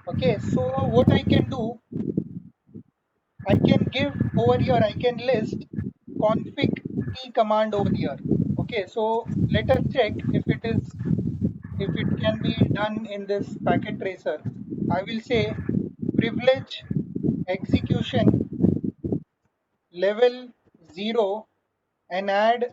Okay, so what I can do, I can give over here, I can list config t command over here. Okay, so let us check if it can be done in this packet tracer. I will say privilege execution level 0 and add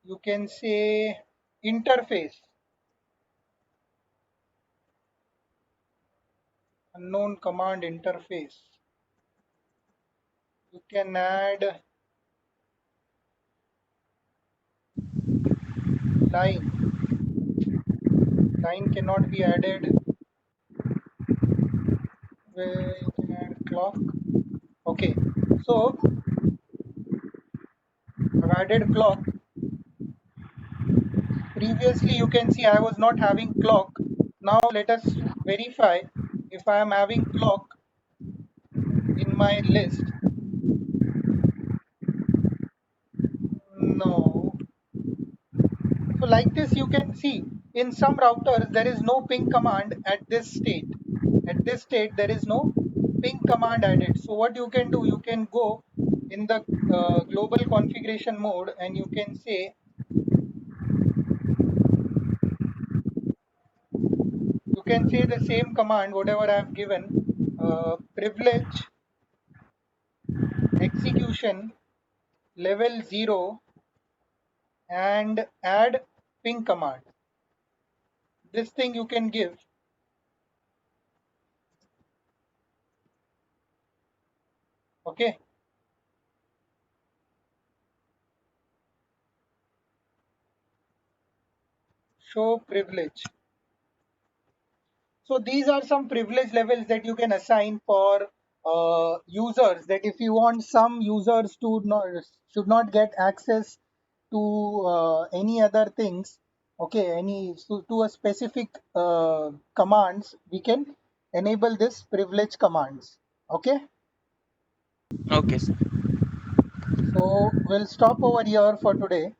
you can say interface. unknown command interface. You can add line. Line cannot be added. Where you can add clock. Okay, so I've added clock. Previously, you can see I was not having clock. Now let us verify if I am having clock in my list. No. So like this, you can see in some routers there is no ping command at this state. At this state, there is no ping command added. So what you can do, you can go in the global configuration mode and you can say, the same command, whatever I have given, privilege execution level 0 and add ping command. This thing you can give. Okay. Show privilege. So these are some privilege levels that you can assign for users, that if you want some users to not should not get access to any other things, okay, to a specific commands, we can enable this privilege commands. Okay, Okay, sir. so we'll stop over here for today.